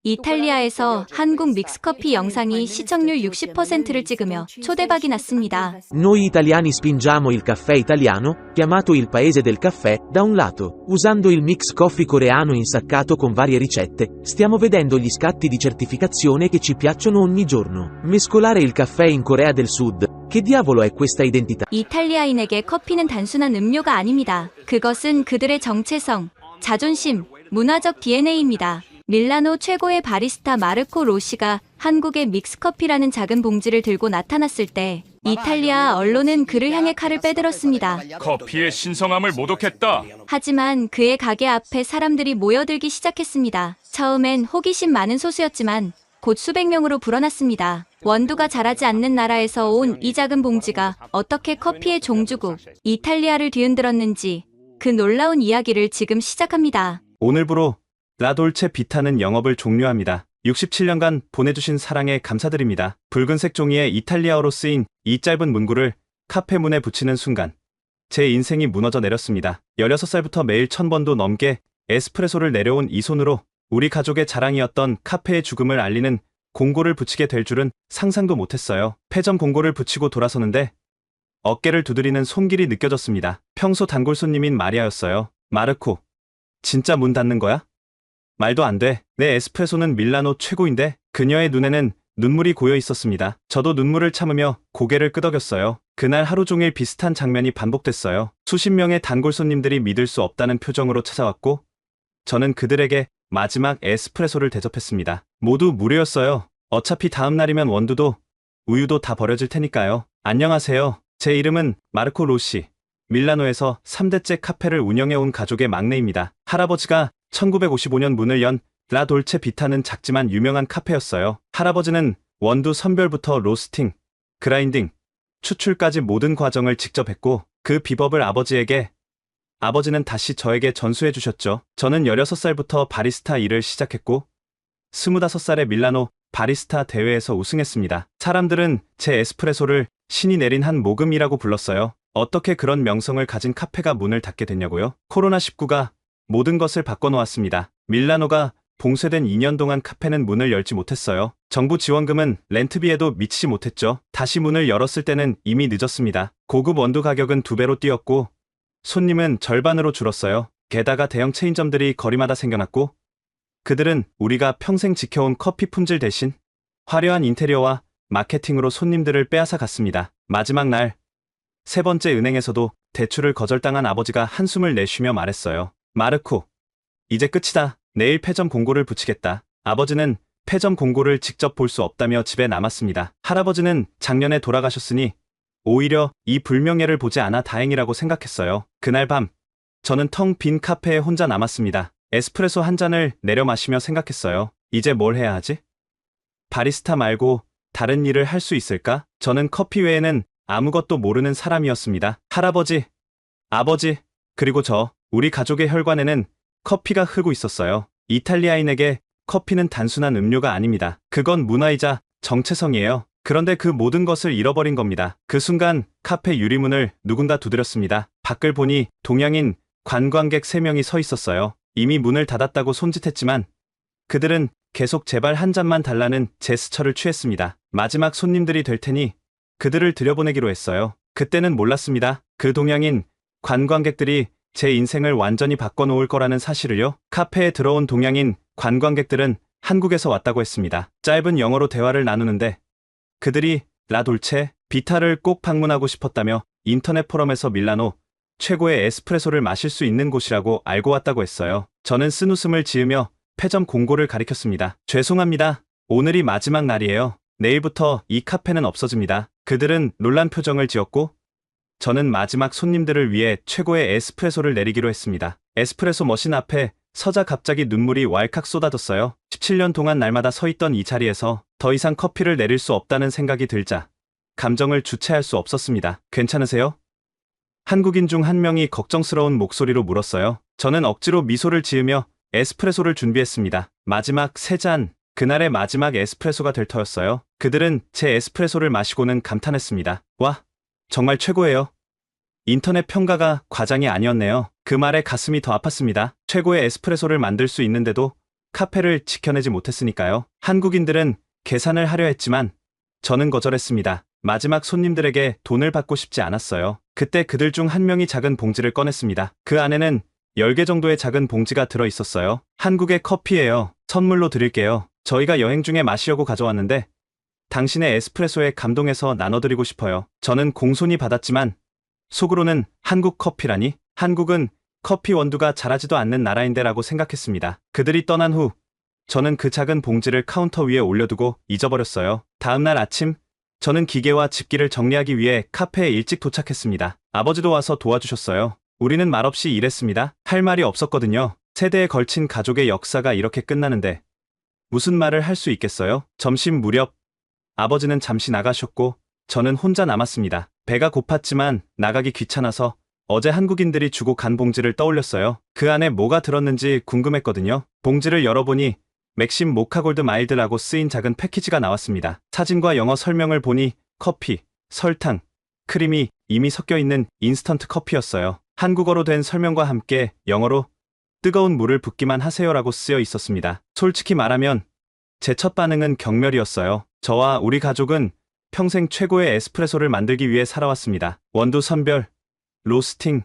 이탈리아에서 한국 믹스커피 영상이 시청률 60%를 찍으며 초대박이 났습니다. Noi italiani spingiamo il caffè italiano, chiamato il paese del caffè, da un lato, usando il mix coffee coreano insaccato con varie ricette, stiamo vedendo gli scatti di certificazione che ci piacciono ogni giorno. Mescolare il caffè in Corea del Sud, che diavolo è questa identità? 이탈리아인에게 커피는 단순한 음료가 아닙니다. 그것은 그들의 정체성, 자존심, 문화적 DNA입니다. 밀라노 최고의 바리스타 마르코 로시가 한국의 믹스커피라는 작은 봉지를 들고 나타났을 때 이탈리아 언론은 그를 향해 칼을 빼들었습니다. 커피의 신성함을 모독했다. 하지만 그의 가게 앞에 사람들이 모여들기 시작했습니다. 처음엔 호기심 많은 소수였지만 곧 수백 명으로 불어났습니다. 원두가 자라지 않는 나라에서 온 이 작은 봉지가 어떻게 커피의 종주국 이탈리아를 뒤흔들었는지 그 놀라운 이야기를 지금 시작합니다. 오늘부로 라돌체 비타는 영업을 종료합니다. 67년간 보내주신 사랑에 감사드립니다. 붉은색 종이에 이탈리아어로 쓰인 이 짧은 문구를 카페 문에 붙이는 순간 제 인생이 무너져 내렸습니다. 16살부터 매일 1000번도 넘게 에스프레소를 내려온 이 손으로 우리 가족의 자랑이었던 카페의 죽음을 알리는 공고를 붙이게 될 줄은 상상도 못했어요. 폐점 공고를 붙이고 돌아서는데 어깨를 두드리는 손길이 느껴졌습니다. 평소 단골 손님인 마리아였어요. 마르코, 진짜 문 닫는 거야? 말도 안 돼. 내 에스프레소는 밀라노 최고인데. 그녀의 눈에는 눈물이 고여 있었습니다. 저도 눈물을 참으며 고개를 끄덕였어요. 그날 하루 종일 비슷한 장면이 반복됐어요. 수십 명의 단골 손님들이 믿을 수 없다는 표정으로 찾아왔고 저는 그들에게 마지막 에스프레소를 대접했습니다. 모두 무료였어요. 어차피 다음 날이면 원두도 우유도 다 버려질 테니까요. 안녕하세요. 제 이름은 마르코 로시. 밀라노에서 3대째 카페를 운영해온 가족의 막내입니다. 할아버지가 1955년 문을 연 라돌체 비타는 작지만 유명한 카페였어요. 할아버지는 원두 선별부터 로스팅, 그라인딩, 추출까지 모든 과정을 직접 했고 그 비법을 아버지는 다시 저에게 전수해 주셨죠. 저는 16살부터 바리스타 일을 시작했고 25살에 밀라노 바리스타 대회에서 우승했습니다. 사람들은 제 에스프레소를 신이 내린 한 모금이라고 불렀어요. 어떻게 그런 명성을 가진 카페가 문을 닫게 됐냐고요? 코로나19가 모든 것을 바꿔놓았습니다. 밀라노가 봉쇄된 2년 동안 카페는 문을 열지 못했어요. 정부 지원금은 렌트비에도 미치지 못했죠. 다시 문을 열었을 때는 이미 늦었습니다. 고급 원두 가격은 2배로 뛰었고 손님은 절반으로 줄었어요. 게다가 대형 체인점들이 거리마다 생겨났고 그들은 우리가 평생 지켜온 커피 품질 대신 화려한 인테리어와 마케팅으로 손님들을 빼앗아 갔습니다. 마지막 날, 세 번째 은행에서도 대출을 거절당한 아버지가 한숨을 내쉬며 말했어요. 마르코, 이제 끝이다. 내일 폐점 공고를 붙이겠다. 아버지는 폐점 공고를 직접 볼 수 없다며 집에 남았습니다. 할아버지는 작년에 돌아가셨으니 오히려 이 불명예를 보지 않아 다행이라고 생각했어요. 그날 밤, 저는 텅 빈 카페에 혼자 남았습니다. 에스프레소 한 잔을 내려 마시며 생각했어요. 이제 뭘 해야 하지? 바리스타 말고 다른 일을 할 수 있을까? 저는 커피 외에는 아무것도 모르는 사람이었습니다. 할아버지, 아버지, 그리고 우리 가족의 혈관에는 커피가 흐르고 있었어요. 이탈리아인에게 커피는 단순한 음료가 아닙니다. 그건 문화이자 정체성이에요. 그런데 그 모든 것을 잃어버린 겁니다. 그 순간 카페 유리문을 누군가 두드렸습니다. 밖을 보니 동양인 관광객 3명이 서 있었어요. 이미 문을 닫았다고 손짓했지만 그들은 계속 제발 한 잔만 달라는 제스처를 취했습니다. 마지막 손님들이 될 테니 그들을 들여보내기로 했어요. 그때는 몰랐습니다. 그 동양인 관광객들이 제 인생을 완전히 바꿔놓을 거라는 사실을요. 카페에 들어온 동양인 관광객들은 한국에서 왔다고 했습니다. 짧은 영어로 대화를 나누는데 그들이 라돌체 비타를 꼭 방문하고 싶었다며 인터넷 포럼에서 밀라노 최고의 에스프레소를 마실 수 있는 곳이라고 알고 왔다고 했어요. 저는 쓴웃음을 지으며 폐점 공고를 가리켰습니다. 죄송합니다. 오늘이 마지막 날이에요. 내일부터 이 카페는 없어집니다. 그들은 놀란 표정을 지었고 저는 마지막 손님들을 위해 최고의 에스프레소를 내리기로 했습니다. 에스프레소 머신 앞에 서자 갑자기 눈물이 왈칵 쏟아졌어요. 17년 동안 날마다 서 있던 이 자리에서 더 이상 커피를 내릴 수 없다는 생각이 들자 감정을 주체할 수 없었습니다. 괜찮으세요? 한국인 중 한 명이 걱정스러운 목소리로 물었어요. 저는 억지로 미소를 지으며 에스프레소를 준비했습니다. 마지막 3잔, 그날의 마지막 에스프레소가 될 터였어요. 그들은 제 에스프레소를 마시고는 감탄했습니다. 와, 정말 최고예요. 인터넷 평가가 과장이 아니었네요. 그 말에 가슴이 더 아팠습니다. 최고의 에스프레소를 만들 수 있는데도 카페를 지켜내지 못했으니까요. 한국인들은 계산을 하려 했지만 저는 거절했습니다. 마지막 손님들에게 돈을 받고 싶지 않았어요. 그때 그들 중 한 명이 작은 봉지를 꺼냈습니다. 그 안에는 10개 정도의 작은 봉지가 들어 있었어요. 한국의 커피예요. 선물로 드릴게요. 저희가 여행 중에 마시려고 가져왔는데 당신의 에스프레소에 감동해서 나눠드리고 싶어요. 저는 공손히 받았지만 속으로는 한국 커피라니? 한국은 커피 원두가 자라지도 않는 나라인데라고 생각했습니다. 그들이 떠난 후 저는 그 작은 봉지를 카운터 위에 올려두고 잊어버렸어요. 다음날 아침 저는 기계와 집기를 정리하기 위해 카페에 일찍 도착했습니다. 아버지도 와서 도와주셨어요. 우리는 말없이 일했습니다. 할 말이 없었거든요. 세대에 걸친 가족의 역사가 이렇게 끝나는데 무슨 말을 할 수 있겠어요? 점심 무렵 아버지는 잠시 나가셨고 저는 혼자 남았습니다. 배가 고팠지만 나가기 귀찮아서 어제 한국인들이 주고 간 봉지를 떠올렸어요. 그 안에 뭐가 들었는지 궁금했거든요. 봉지를 열어보니 맥심 모카골드 마일드라고 쓰인 작은 패키지가 나왔습니다. 사진과 영어 설명을 보니 커피, 설탕, 크림이 이미 섞여 있는 인스턴트 커피였어요. 한국어로 된 설명과 함께 영어로 뜨거운 물을 붓기만 하세요라고 쓰여 있었습니다. 솔직히 말하면 제 첫 반응은 경멸이었어요. 저와 우리 가족은 평생 최고의 에스프레소를 만들기 위해 살아왔습니다. 원두 선별, 로스팅,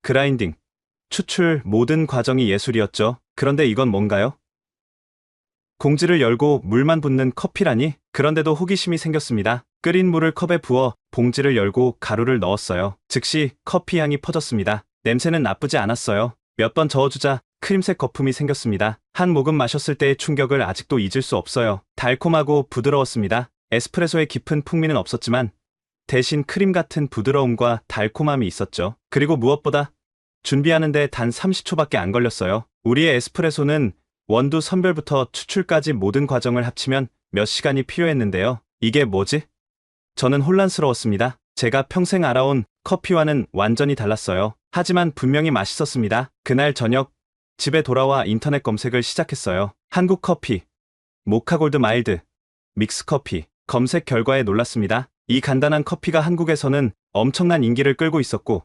그라인딩, 추출 모든 과정이 예술이었죠. 그런데 이건 뭔가요? 공지를 열고 물만 붓는 커피라니? 그런데도 호기심이 생겼습니다. 끓인 물을 컵에 부어 봉지를 열고 가루를 넣었어요. 즉시 커피 향이 퍼졌습니다. 냄새는 나쁘지 않았어요. 몇 번 저어주자 크림색 거품이 생겼습니다. 한 모금 마셨을 때의 충격을 아직도 잊을 수 없어요. 달콤하고 부드러웠습니다. 에스프레소의 깊은 풍미는 없었지만 대신 크림 같은 부드러움과 달콤함이 있었죠. 그리고 무엇보다 준비하는데 단 30초밖에 안 걸렸어요. 우리의 에스프레소는 원두 선별부터 추출까지 모든 과정을 합치면 몇 시간이 필요했는데요. 이게 뭐지? 저는 혼란스러웠습니다. 제가 평생 알아온 커피와는 완전히 달랐어요. 하지만 분명히 맛있었습니다. 그날 저녁 집에 돌아와 인터넷 검색을 시작했어요. 한국 커피, 모카골드 마일드, 믹스커피. 검색 결과에 놀랐습니다. 이 간단한 커피가 한국에서는 엄청난 인기를 끌고 있었고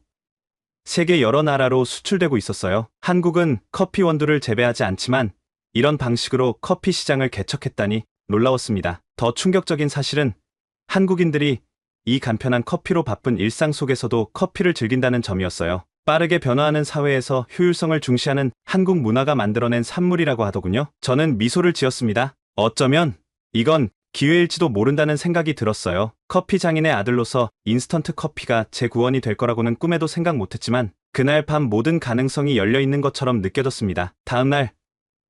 세계 여러 나라로 수출되고 있었어요. 한국은 커피 원두를 재배하지 않지만 이런 방식으로 커피 시장을 개척했다니 놀라웠습니다. 더 충격적인 사실은 한국인들이 이 간편한 커피로 바쁜 일상 속에서도 커피를 즐긴다는 점이었어요. 빠르게 변화하는 사회에서 효율성을 중시하는 한국 문화가 만들어낸 산물이라고 하더군요. 저는 미소를 지었습니다. 어쩌면 이건 기회일지도 모른다는 생각이 들었어요. 커피 장인의 아들로서 인스턴트 커피가 제 구원이 될 거라고는 꿈에도 생각 못했지만 그날 밤 모든 가능성이 열려있는 것처럼 느껴졌습니다. 다음날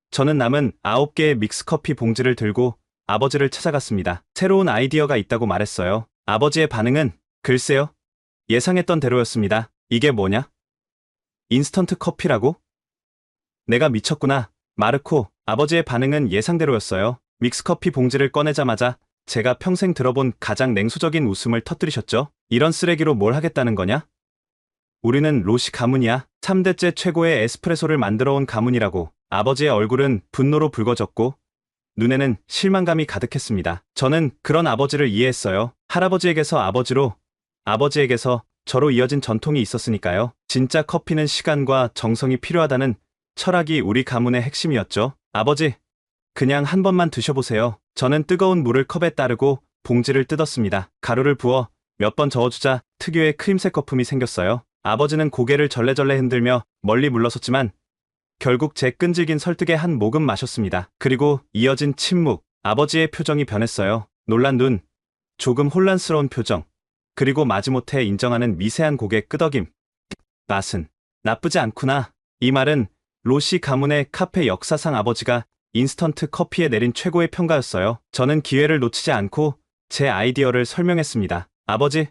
저는 남은 9개의 믹스커피 봉지를 들고 아버지를 찾아갔습니다. 새로운 아이디어가 있다고 말했어요. 아버지의 반응은 글쎄요. 예상했던 대로였습니다. 이게 뭐냐? 인스턴트 커피라고? 내가 미쳤구나. 마르코. 아버지의 반응은 예상대로였어요. 믹스커피 봉지를 꺼내자마자 제가 평생 들어본 가장 냉소적인 웃음을 터뜨리셨죠. 이런 쓰레기로 뭘 하겠다는 거냐? 우리는 로시 가문이야. 3대째 최고의 에스프레소를 만들어온 가문이라고. 아버지의 얼굴은 분노로 붉어졌고 눈에는 실망감이 가득했습니다. 저는 그런 아버지를 이해했어요. 할아버지에게서 아버지로, 아버지에게서 저로 이어진 전통이 있었으니까요. 진짜 커피는 시간과 정성이 필요하다는 철학이 우리 가문의 핵심이었죠. 아버지, 그냥 한 번만 드셔보세요. 저는 뜨거운 물을 컵에 따르고 봉지를 뜯었습니다. 가루를 부어 몇 번 저어주자 특유의 크림색 거품이 생겼어요. 아버지는 고개를 절레절레 흔들며 멀리 물러섰지만 결국 제 끈질긴 설득에 한 모금 마셨습니다. 그리고 이어진 침묵. 아버지의 표정이 변했어요. 놀란 눈, 조금 혼란스러운 표정, 그리고 마지못해 인정하는 미세한 고개 끄덕임. 맛은 나쁘지 않구나. 이 말은 로시 가문의 카페 역사상 아버지가 인스턴트 커피에 내린 최고의 평가였어요. 저는 기회를 놓치지 않고 제 아이디어를 설명했습니다. 아버지,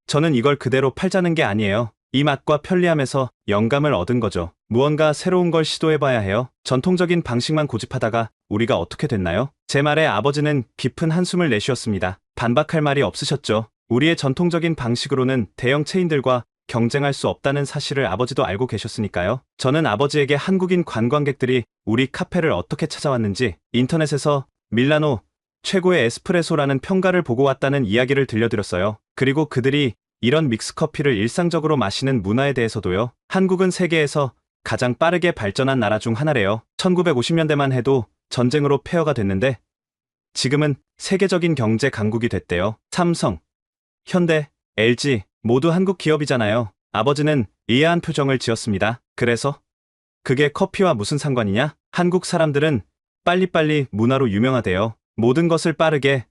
저는 이걸 그대로 팔자는 게 아니에요. 이 맛과 편리함에서 영감을 얻은 거죠. 무언가 새로운 걸 시도해봐야 해요. 전통적인 방식만 고집하다가 우리가 어떻게 됐나요? 제 말에 아버지는 깊은 한숨을 내쉬었습니다. 반박할 말이 없으셨죠. 우리의 전통적인 방식으로는 대형 체인들과 경쟁할 수 없다는 사실을 아버지도 알고 계셨으니까요. 저는 아버지에게 한국인 관광객들이 우리 카페를 어떻게 찾아왔는지 인터넷에서 밀라노 최고의 에스프레소라는 평가를 보고 왔다는 이야기를 들려드렸어요. 그리고 그들이 이런 믹스커피를 일상적으로 마시는 문화에 대해서도요. 한국은 세계에서 가장 빠르게 발전한 나라 중 하나래요. 1950년대만 해도 전쟁으로 폐허가 됐는데 지금은 세계적인 경제 강국이 됐대요. 삼성, 현대, LG 모두 한국 기업이잖아요. 아버지는 의아한 표정을 지었습니다. 그래서? 그게 커피와 무슨 상관이냐? 한국 사람들은 빨리빨리 문화로 유명하대요. 모든 것을 빠르게,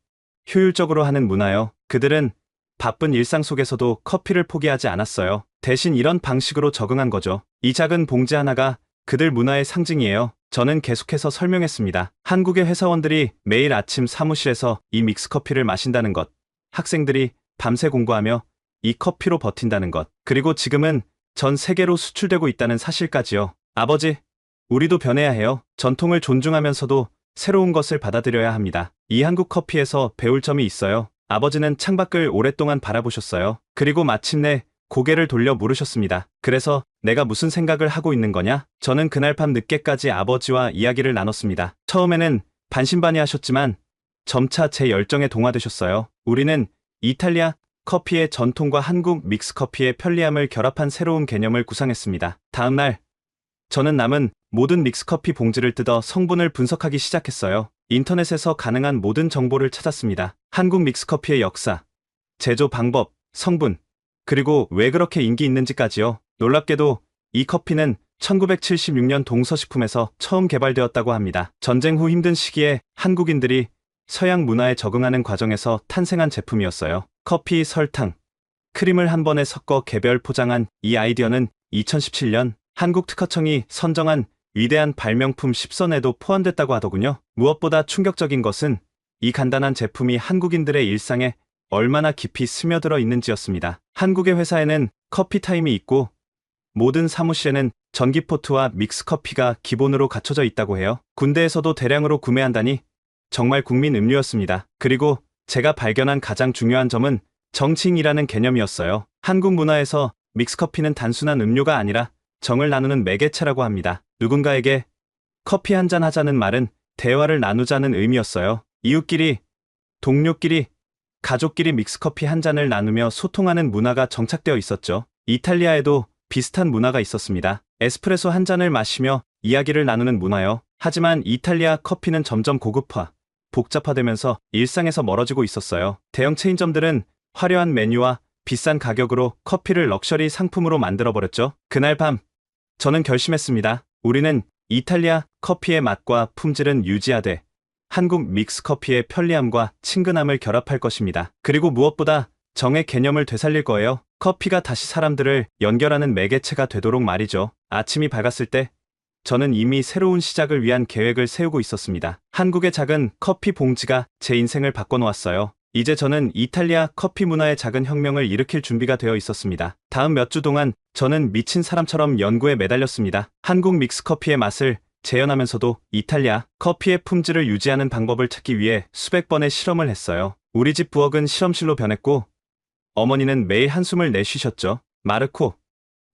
효율적으로 하는 문화요. 그들은 바쁜 일상 속에서도 커피를 포기하지 않았어요. 대신 이런 방식으로 적응한 거죠. 이 작은 봉지 하나가 그들 문화의 상징이에요. 저는 계속해서 설명했습니다. 한국의 회사원들이 매일 아침 사무실에서 이 믹스커피를 마신다는 것, 학생들이 밤새 공부하며 이 커피로 버틴다는 것, 그리고 지금은 전 세계로 수출되고 있다는 사실까지요. 아버지, 우리도 변해야 해요. 전통을 존중하면서도 새로운 것을 받아들여야 합니다. 이 한국 커피에서 배울 점이 있어요. 아버지는 창밖을 오랫동안 바라보셨어요. 그리고 마침내 고개를 돌려 물으셨습니다. 그래서 내가 무슨 생각을 하고 있는 거냐? 저는 그날 밤 늦게까지 아버지와 이야기를 나눴습니다. 처음에는 반신반의하셨지만 점차 제 열정에 동화되셨어요. 우리는 이탈리아 커피의 전통과 한국 믹스커피의 편리함을 결합한 새로운 개념을 구상했습니다. 다음 날 저는 남은 모든 믹스커피 봉지를 뜯어 성분을 분석하기 시작했어요. 인터넷에서 가능한 모든 정보를 찾았습니다. 한국 믹스커피의 역사, 제조 방법, 성분, 그리고 왜 그렇게 인기 있는지까지요. 놀랍게도 이 커피는 1976년 동서식품에서 처음 개발되었다고 합니다. 전쟁 후 힘든 시기에 한국인들이 서양 문화에 적응하는 과정에서 탄생한 제품이었어요. 커피, 설탕, 크림을 한 번에 섞어 개별 포장한 이 아이디어는 2017년 한국 특허청이 선정한 위대한 발명품 10선에도 포함됐다고 하더군요. 무엇보다 충격적인 것은 이 간단한 제품이 한국인들의 일상에 얼마나 깊이 스며들어 있는지였습니다. 한국의 회사에는 커피 타임이 있고 모든 사무실에는 전기포트와 믹스커피가 기본으로 갖춰져 있다고 해요. 군대에서도 대량으로 구매한다니 정말 국민 음료였습니다. 그리고 제가 발견한 가장 중요한 점은 정칭이라는 개념이었어요. 한국 문화에서 믹스커피는 단순한 음료가 아니라 정을 나누는 매개체라고 합니다. 누군가에게 커피 한잔 하자는 말은 대화를 나누자는 의미였어요. 이웃끼리, 동료끼리, 가족끼리 믹스커피 한 잔을 나누며 소통하는 문화가 정착되어 있었죠. 이탈리아에도 비슷한 문화가 있었습니다. 에스프레소 한 잔을 마시며 이야기를 나누는 문화요. 하지만 이탈리아 커피는 점점 고급화, 복잡화되면서 일상에서 멀어지고 있었어요. 대형 체인점들은 화려한 메뉴와 비싼 가격으로 커피를 럭셔리 상품으로 만들어버렸죠. 그날 밤 저는 결심했습니다. 우리는 이탈리아 커피의 맛과 품질은 유지하되 한국 믹스커피의 편리함과 친근함을 결합할 것입니다. 그리고 무엇보다 정의 개념을 되살릴 거예요. 커피가 다시 사람들을 연결하는 매개체가 되도록 말이죠. 아침이 밝았을 때 저는 이미 새로운 시작을 위한 계획을 세우고 있었습니다. 한국의 작은 커피 봉지가 제 인생을 바꿔놓았어요. 이제 저는 이탈리아 커피 문화의 작은 혁명을 일으킬 준비가 되어 있었습니다. 다음 몇 주 동안 저는 미친 사람처럼 연구에 매달렸습니다. 한국 믹스커피의 맛을 재현하면서도 이탈리아 커피의 품질을 유지하는 방법을 찾기 위해 수백 번의 실험을 했어요. 우리 집 부엌은 실험실로 변했고 어머니는 매일 한숨을 내쉬셨죠. 마르코,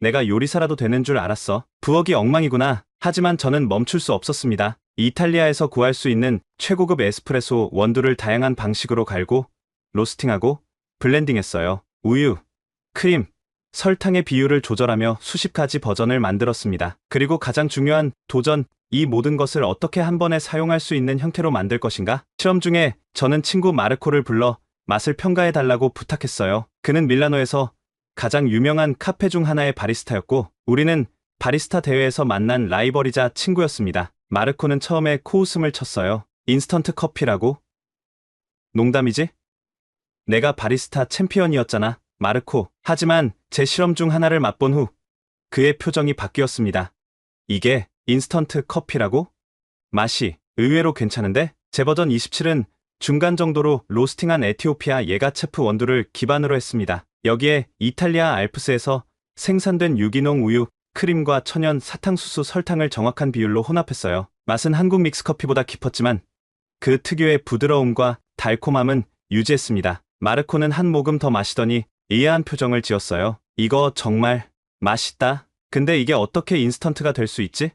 내가 요리사라도 되는 줄 알았어. 부엌이 엉망이구나. 하지만 저는 멈출 수 없었습니다. 이탈리아에서 구할 수 있는 최고급 에스프레소 원두를 다양한 방식으로 갈고 로스팅하고 블렌딩했어요. 우유, 크림, 설탕의 비율을 조절하며 수십 가지 버전을 만들었습니다. 그리고 가장 중요한 도전, 이 모든 것을 어떻게 한 번에 사용할 수 있는 형태로 만들 것인가? 실험 중에 저는 친구 마르코를 불러 맛을 평가해달라고 부탁했어요. 그는 밀라노에서 가장 유명한 카페 중 하나의 바리스타였고 우리는 바리스타 대회에서 만난 라이벌이자 친구였습니다. 마르코는 처음에 코웃음을 쳤어요. 인스턴트 커피라고? 농담이지? 내가 바리스타 챔피언이었잖아, 마르코. 하지만 제 실험 중 하나를 맛본 후 그의 표정이 바뀌었습니다. 이게 인스턴트 커피라고? 맛이 의외로 괜찮은데? 제 버전 27은 중간 정도로 로스팅한 에티오피아 예가체프 원두를 기반으로 했습니다. 여기에 이탈리아 알프스에서 생산된 유기농 우유, 크림과 천연 사탕수수 설탕을 정확한 비율로 혼합했어요. 맛은 한국 믹스커피보다 깊었지만 그 특유의 부드러움과 달콤함은 유지했습니다. 마르코는 한 모금 더 마시더니 의아한 표정을 지었어요. 이거 정말 맛있다. 근데 이게 어떻게 인스턴트가 될 수 있지?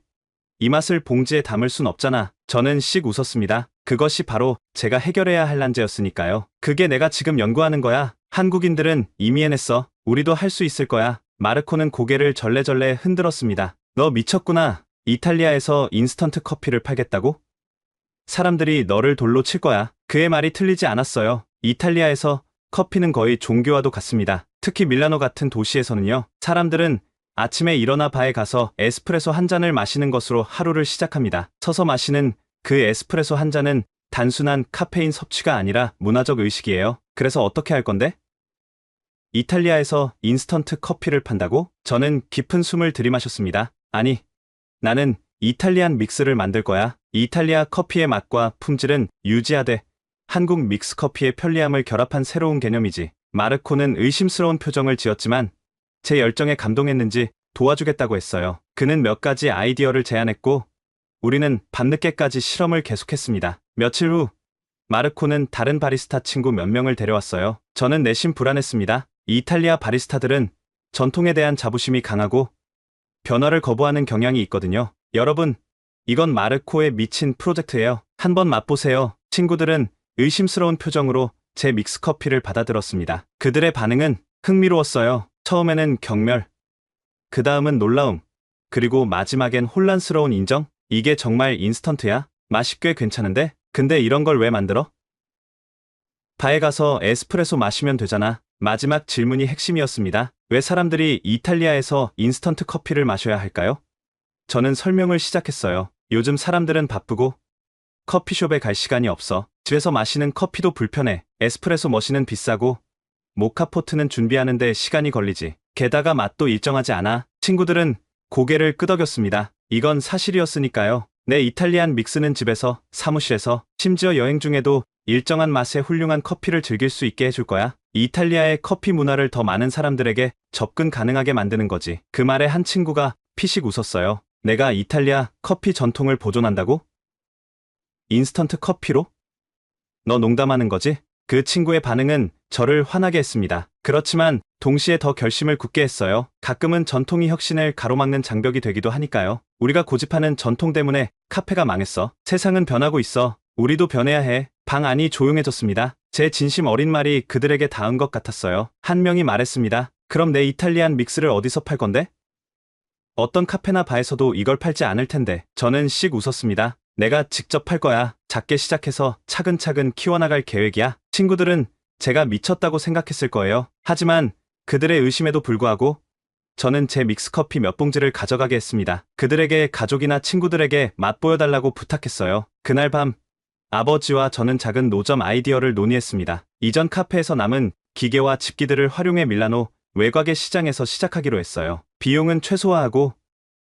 이 맛을 봉지에 담을 순 없잖아. 저는 씩 웃었습니다. 그것이 바로 제가 해결해야 할 난제였으니까요. 그게 내가 지금 연구하는 거야. 한국인들은 이미 해냈어. 우리도 할 수 있을 거야. 마르코는 고개를 절레절레 흔들었습니다. 너 미쳤구나. 이탈리아에서 인스턴트 커피를 팔겠다고? 사람들이 너를 돌로 칠 거야. 그의 말이 틀리지 않았어요. 이탈리아에서 커피는 거의 종교와도 같습니다. 특히 밀라노 같은 도시에서는요. 사람들은 아침에 일어나 바에 가서 에스프레소 한 잔을 마시는 것으로 하루를 시작합니다. 서서 마시는 그 에스프레소 한 잔은 단순한 카페인 섭취가 아니라 문화적 의식이에요. 그래서 어떻게 할 건데? 이탈리아에서 인스턴트 커피를 판다고? 저는 깊은 숨을 들이마셨습니다. 아니, 나는 이탈리안 믹스를 만들 거야. 이탈리아 커피의 맛과 품질은 유지하되 한국 믹스 커피의 편리함을 결합한 새로운 개념이지. 마르코는 의심스러운 표정을 지었지만 제 열정에 감동했는지 도와주겠다고 했어요. 그는 몇 가지 아이디어를 제안했고 우리는 밤늦게까지 실험을 계속했습니다. 며칠 후 마르코는 다른 바리스타 친구 몇 명을 데려왔어요. 저는 내심 불안했습니다. 이탈리아 바리스타들은 전통에 대한 자부심이 강하고 변화를 거부하는 경향이 있거든요. 여러분, 이건 마르코의 미친 프로젝트예요. 한번 맛보세요. 친구들은 의심스러운 표정으로 제 믹스 커피를 받아들었습니다. 그들의 반응은 흥미로웠어요. 처음에는 경멸, 그 다음은 놀라움, 그리고 마지막엔 혼란스러운 인정? 이게 정말 인스턴트야? 맛이 꽤 괜찮은데? 근데 이런 걸 왜 만들어? 바에 가서 에스프레소 마시면 되잖아. 마지막 질문이 핵심이었습니다. 왜 사람들이 이탈리아에서 인스턴트 커피를 마셔야 할까요? 저는 설명을 시작했어요. 요즘 사람들은 바쁘고 커피숍에 갈 시간이 없어. 집에서 마시는 커피도 불편해. 에스프레소 머신은 비싸고 모카포트는 준비하는데 시간이 걸리지. 게다가 맛도 일정하지 않아. 친구들은 고개를 끄덕였습니다. 이건 사실이었으니까요. 내 이탈리안 믹스는 집에서, 사무실에서, 심지어 여행 중에도 일정한 맛의 훌륭한 커피를 즐길 수 있게 해줄 거야. 이탈리아의 커피 문화를 더 많은 사람들에게 접근 가능하게 만드는 거지. 그 말에 한 친구가 피식 웃었어요. 내가 이탈리아 커피 전통을 보존한다고? 인스턴트 커피로? 너 농담하는 거지? 그 친구의 반응은 저를 화나게 했습니다. 그렇지만 동시에 더 결심을 굳게 했어요. 가끔은 전통이 혁신을 가로막는 장벽이 되기도 하니까요. 우리가 고집하는 전통 때문에 카페가 망했어. 세상은 변하고 있어. 우리도 변해야 해. 방 안이 조용해졌습니다. 제 진심 어린 말이 그들에게 닿은 것 같았어요. 한 명이 말했습니다. 그럼 내 이탈리안 믹스를 어디서 팔 건데? 어떤 카페나 바에서도 이걸 팔지 않을 텐데. 저는 씩 웃었습니다. 내가 직접 팔 거야. 작게 시작해서 차근차근 키워나갈 계획이야. 친구들은 제가 미쳤다고 생각했을 거예요. 하지만 그들의 의심에도 불구하고 저는 제 믹스커피 몇 봉지를 가져가게 했습니다. 그들에게 가족이나 친구들에게 맛보여달라고 부탁했어요. 그날 밤 아버지와 저는 작은 노점 아이디어를 논의했습니다. 이전 카페에서 남은 기계와 집기들을 활용해 밀라노 외곽의 시장에서 시작하기로 했어요. 비용은 최소화하고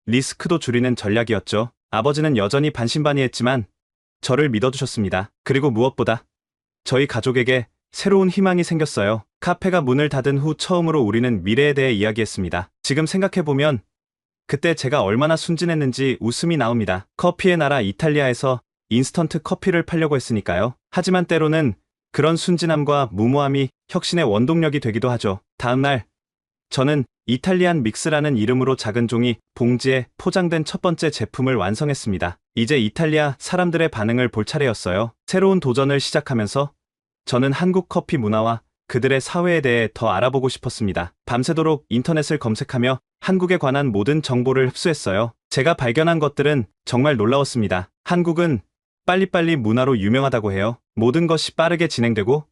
리스크도 줄이는 전략이었죠. 아버지는 여전히 반신반의했지만 저를 믿어주셨습니다. 그리고 무엇보다 저희 가족에게 새로운 희망이 생겼어요. 카페가 문을 닫은 후 처음으로 우리는 미래에 대해 이야기했습니다. 지금 생각해보면 그때 제가 얼마나 순진했는지 웃음이 나옵니다. 커피의 나라 이탈리아에서 인스턴트 커피를 팔려고 했으니까요. 하지만 때로는 그런 순진함과 무모함이 혁신의 원동력이 되기도 하죠. 다음날 저는 이탈리안 믹스라는 이름으로 작은 종이 봉지에 포장된 첫 번째 제품을 완성했습니다. 이제 이탈리아 사람들의 반응을 볼 차례였어요. 새로운 도전을 시작하면서 저는 한국 커피 문화와 그들의 사회에 대해 더 알아보고 싶었습니다. 밤새도록 인터넷을 검색하며 한국에 관한 모든 정보를 흡수했어요. 제가 발견한 것들은 정말 놀라웠습니다. 한국은 빨리빨리 문화로 유명하다고 해요. 모든 것이 빠르게 진행되고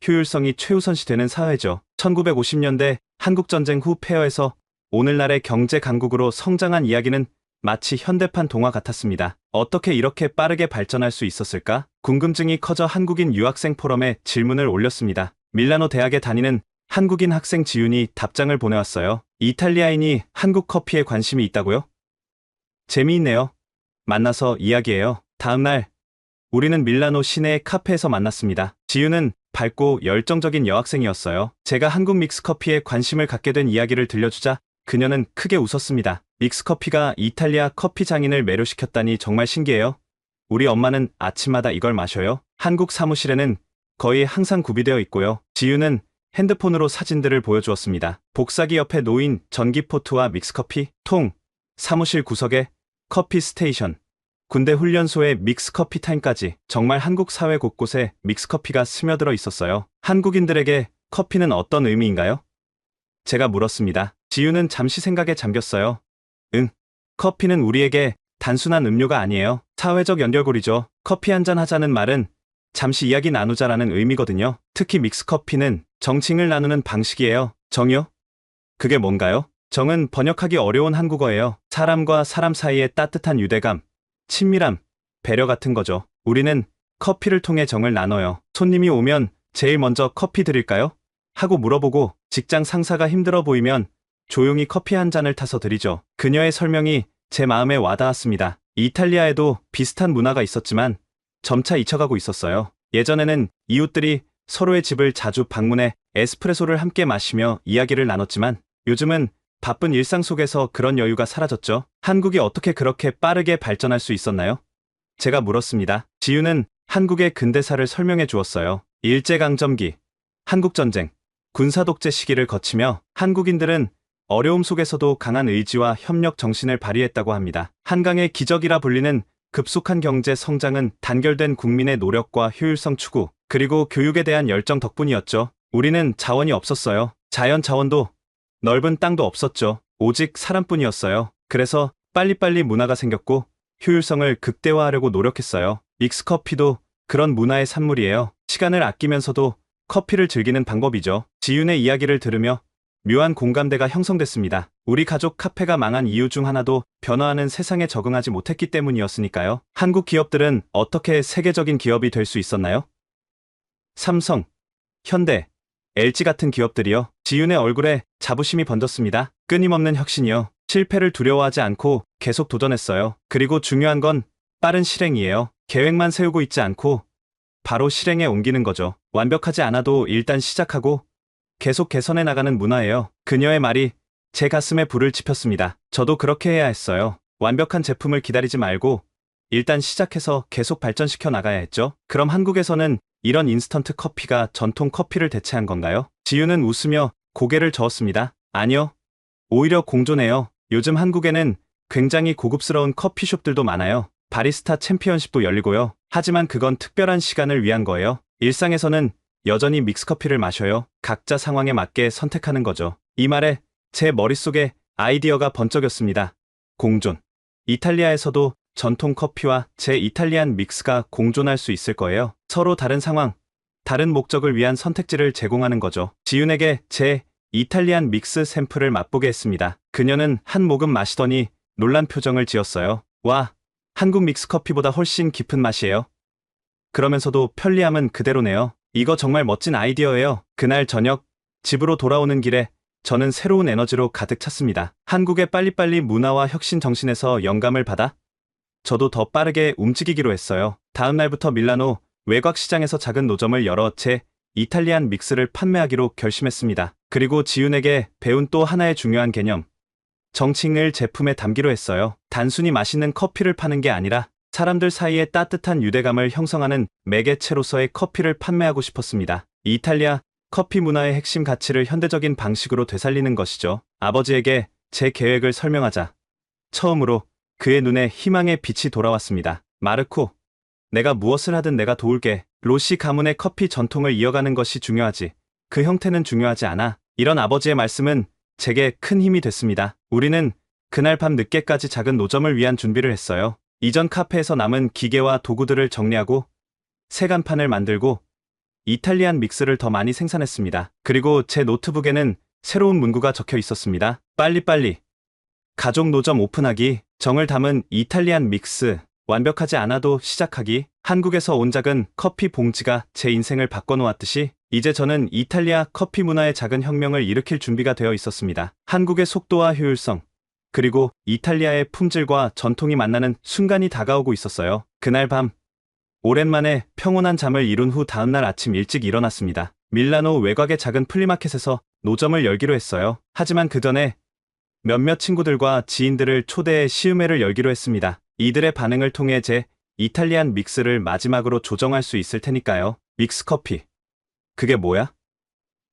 효율성이 최우선시되는 사회죠. 1950년대 한국전쟁 후 폐허에서 오늘날의 경제 강국으로 성장한 이야기는 마치 현대판 동화 같았습니다. 어떻게 이렇게 빠르게 발전할 수 있었을까? 궁금증이 커져 한국인 유학생 포럼에 질문을 올렸습니다. 밀라노 대학에 다니는 한국인 학생 지윤이 답장을 보내왔어요. 이탈리아인이 한국 커피에 관심이 있다고요? 재미있네요. 만나서 이야기해요. 다음날 우리는 밀라노 시내의 카페에서 만났습니다. 지윤은 밝고 열정적인 여학생이었어요. 제가 한국 믹스커피에 관심을 갖게 된 이야기를 들려주자 그녀는 크게 웃었습니다. 믹스커피가 이탈리아 커피 장인을 매료시켰다니 정말 신기해요. 우리 엄마는 아침마다 이걸 마셔요. 한국 사무실에는 거의 항상 구비되어 있고요. 지윤은 핸드폰으로 사진들을 보여주었습니다. 복사기 옆에 놓인 전기포트와 믹스커피, 통, 사무실 구석에 커피 스테이션, 군대 훈련소의 믹스커피 타임까지 정말 한국 사회 곳곳에 믹스커피가 스며들어 있었어요. 한국인들에게 커피는 어떤 의미인가요? 제가 물었습니다. 지윤은 잠시 생각에 잠겼어요. 응, 커피는 우리에게 단순한 음료가 아니에요. 사회적 연결고리죠. 커피 한잔 하자는 말은 잠시 이야기 나누자라는 의미거든요. 특히 믹스커피는 정칭을 나누는 방식이에요. 정이요? 그게 뭔가요? 정은 번역하기 어려운 한국어예요. 사람과 사람 사이의 따뜻한 유대감, 친밀함, 배려 같은 거죠. 우리는 커피를 통해 정을 나눠요. 손님이 오면 제일 먼저 커피 드릴까요? 하고 물어보고 직장 상사가 힘들어 보이면 조용히 커피 한 잔을 타서 드리죠. 그녀의 설명이 제 마음에 와닿았습니다. 이탈리아에도 비슷한 문화가 있었지만 점차 잊혀가고 있었어요. 예전에는 이웃들이 서로의 집을 자주 방문해 에스프레소를 함께 마시며 이야기를 나눴지만 요즘은 바쁜 일상 속에서 그런 여유가 사라졌죠. 한국이 어떻게 그렇게 빠르게 발전할 수 있었나요? 제가 물었습니다. 지유는 한국의 근대사를 설명해 주었어요. 일제강점기, 한국전쟁, 군사독재 시기를 거치며 한국인들은 어려움 속에서도 강한 의지와 협력 정신을 발휘했다고 합니다. 한강의 기적이라 불리는 급속한 경제 성장은 단결된 국민의 노력과 효율성 추구, 그리고 교육에 대한 열정 덕분이었죠. 우리는 자원이 없었어요. 자연 자원도 넓은 땅도 없었죠. 오직 사람뿐이었어요. 그래서 빨리빨리 문화가 생겼고 효율성을 극대화하려고 노력했어요. 믹스커피도 그런 문화의 산물이에요. 시간을 아끼면서도 커피를 즐기는 방법이죠. 지윤의 이야기를 들으며 묘한 공감대가 형성됐습니다. 우리 가족 카페가 망한 이유 중 하나도 변화하는 세상에 적응하지 못했기 때문이었으니까요. 한국 기업들은 어떻게 세계적인 기업이 될 수 있었나요? 삼성, 현대, LG 같은 기업들이요. 지윤의 얼굴에 자부심이 번졌습니다. 끊임없는 혁신이요. 실패를 두려워하지 않고 계속 도전했어요. 그리고 중요한 건 빠른 실행이에요. 계획만 세우고 있지 않고 바로 실행에 옮기는 거죠. 완벽하지 않아도 일단 시작하고 계속 개선해 나가는 문화예요. 그녀의 말이 제 가슴에 불을 지폈습니다. 저도 그렇게 해야 했어요. 완벽한 제품을 기다리지 말고 일단 시작해서 계속 발전시켜 나가야 했죠. 그럼 한국에서는 이런 인스턴트 커피가 전통 커피를 대체한 건가요? 지유는 웃으며 고개를 저었습니다. 아니요. 오히려 공존해요. 요즘 한국에는 굉장히 고급스러운 커피숍들도 많아요. 바리스타 챔피언십도 열리고요. 하지만 그건 특별한 시간을 위한 거예요. 일상에서는 여전히 믹스커피를 마셔요. 각자 상황에 맞게 선택하는 거죠. 이 말에 제 머릿속에 아이디어가 번쩍였습니다. 공존. 이탈리아에서도 전통 커피와 제 이탈리안 믹스가 공존할 수 있을 거예요. 서로 다른 상황, 다른 목적을 위한 선택지를 제공하는 거죠. 지윤에게 제 이탈리안 믹스 샘플을 맛보게 했습니다. 그녀는 한 모금 마시더니 놀란 표정을 지었어요. 와, 한국 믹스커피보다 훨씬 깊은 맛이에요. 그러면서도 편리함은 그대로네요. 이거 정말 멋진 아이디어예요. 그날 저녁 집으로 돌아오는 길에 저는 새로운 에너지로 가득 찼습니다. 한국의 빨리빨리 문화와 혁신 정신에서 영감을 받아 저도 더 빠르게 움직이기로 했어요. 다음 날부터 밀라노 외곽 시장에서 작은 노점을 열어 제 이탈리안 믹스를 판매하기로 결심했습니다. 그리고 지윤에게 배운 또 하나의 중요한 개념, 정칭을 제품에 담기로 했어요. 단순히 맛있는 커피를 파는 게 아니라 사람들 사이에 따뜻한 유대감을 형성하는 매개체로서의 커피를 판매하고 싶었습니다. 이탈리아 커피 문화의 핵심 가치를 현대적인 방식으로 되살리는 것이죠. 아버지에게 제 계획을 설명하자 처음으로 그의 눈에 희망의 빛이 돌아왔습니다. 마르코, 내가 무엇을 하든 내가 도울게. 로시 가문의 커피 전통을 이어가는 것이 중요하지. 그 형태는 중요하지 않아. 이런 아버지의 말씀은 제게 큰 힘이 됐습니다. 우리는 그날 밤 늦게까지 작은 노점을 위한 준비를 했어요. 이전 카페에서 남은 기계와 도구들을 정리하고 새 간판을 만들고 이탈리안 믹스를 더 많이 생산했습니다. 그리고 제 노트북에는 새로운 문구가 적혀 있었습니다. 빨리빨리. 가족 노점 오픈하기. 정을 담은 이탈리안 믹스. 완벽하지 않아도 시작하기. 한국에서 온 작은 커피 봉지가 제 인생을 바꿔놓았듯이 이제 저는 이탈리아 커피 문화의 작은 혁명을 일으킬 준비가 되어 있었습니다. 한국의 속도와 효율성, 그리고 이탈리아의 품질과 전통이 만나는 순간이 다가오고 있었어요. 그날 밤, 오랜만에 평온한 잠을 이룬 후 다음날 아침 일찍 일어났습니다. 밀라노 외곽의 작은 플리마켓에서 노점을 열기로 했어요. 하지만 그 전에 몇몇 친구들과 지인들을 초대해 시음회를 열기로 했습니다. 이들의 반응을 통해 제 이탈리안 믹스를 마지막으로 조정할 수 있을 테니까요. 믹스 커피. 그게 뭐야?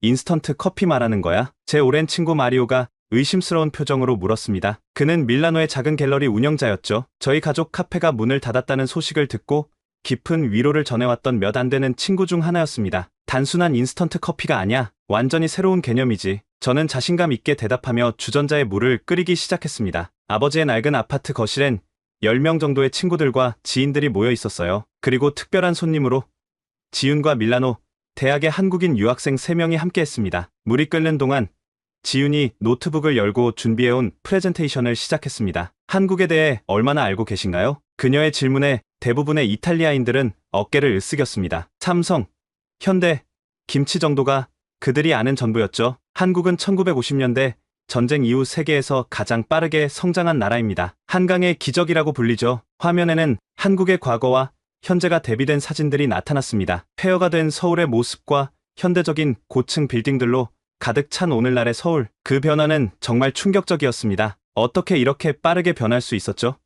인스턴트 커피 말하는 거야? 제 오랜 친구 마리오가 의심스러운 표정으로 물었습니다. 그는 밀라노의 작은 갤러리 운영자였죠. 저희 가족 카페가 문을 닫았다는 소식을 듣고 깊은 위로를 전해왔던 몇 안 되는 친구 중 하나였습니다. 단순한 인스턴트 커피가 아니야. 완전히 새로운 개념이지. 저는 자신감 있게 대답하며 주전자에 물을 끓이기 시작했습니다. 아버지의 낡은 아파트 거실엔 10명 정도의 친구들과 지인들이 모여 있었어요. 그리고 특별한 손님으로 지윤과 밀라노, 대학의 한국인 유학생 3명이 함께 했습니다. 물이 끓는 동안 지윤이 노트북을 열고 준비해온 프레젠테이션을 시작했습니다. 한국에 대해 얼마나 알고 계신가요? 그녀의 질문에 대부분의 이탈리아인들은 어깨를 으쓱였습니다. 삼성, 현대, 김치 정도가 그들이 아는 전부였죠. 한국은 1950년대 전쟁 이후 세계에서 가장 빠르게 성장한 나라입니다. 한강의 기적이라고 불리죠. 화면에는 한국의 과거와 현재가 대비된 사진들이 나타났습니다. 폐허가 된 서울의 모습과 현대적인 고층 빌딩들로 가득 찬 오늘날의 서울. 그 변화는 정말 충격적이었습니다. 어떻게 이렇게 빠르게 변할 수 있었죠?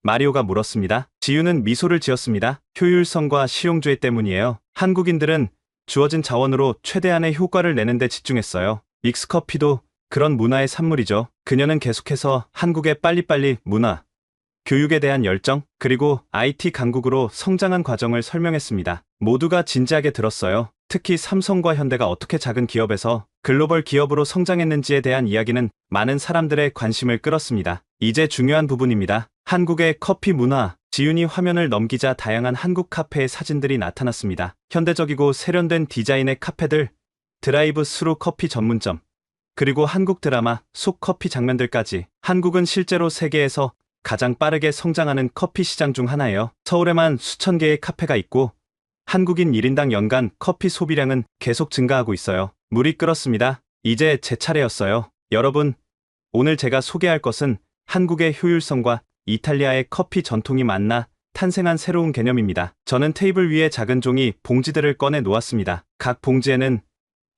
마리오가 물었습니다. 지윤은 미소를 지었습니다. 효율성과 실용주의 때문이에요. 한국인들은 주어진 자원으로 최대한의 효과를 내는 데 집중했어요. 믹스커피도 그런 문화의 산물이죠. 그녀는 계속해서 한국의 빨리빨리 문화, 교육에 대한 열정, 그리고 IT 강국으로 성장한 과정을 설명했습니다. 모두가 진지하게 들었어요. 특히 삼성과 현대가 어떻게 작은 기업에서 글로벌 기업으로 성장했는지에 대한 이야기는 많은 사람들의 관심을 끌었습니다. 이제 중요한 부분입니다. 한국의 커피 문화. 지윤이 화면을 넘기자 다양한 한국 카페의 사진들이 나타났습니다. 현대적이고 세련된 디자인의 카페들, 드라이브 스루 커피 전문점, 그리고 한국 드라마 속 커피 장면들까지. 한국은 실제로 세계에서 가장 빠르게 성장하는 커피 시장 중 하나예요. 서울에만 수천 개의 카페가 있고 한국인 1인당 연간 커피 소비량은 계속 증가하고 있어요. 물이 끓었습니다. 이제 제 차례였어요. 여러분, 오늘 제가 소개할 것은 한국의 효율성과 이탈리아의 커피 전통이 만나 탄생한 새로운 개념입니다. 저는 테이블 위에 작은 종이 봉지들을 꺼내 놓았습니다. 각 봉지에는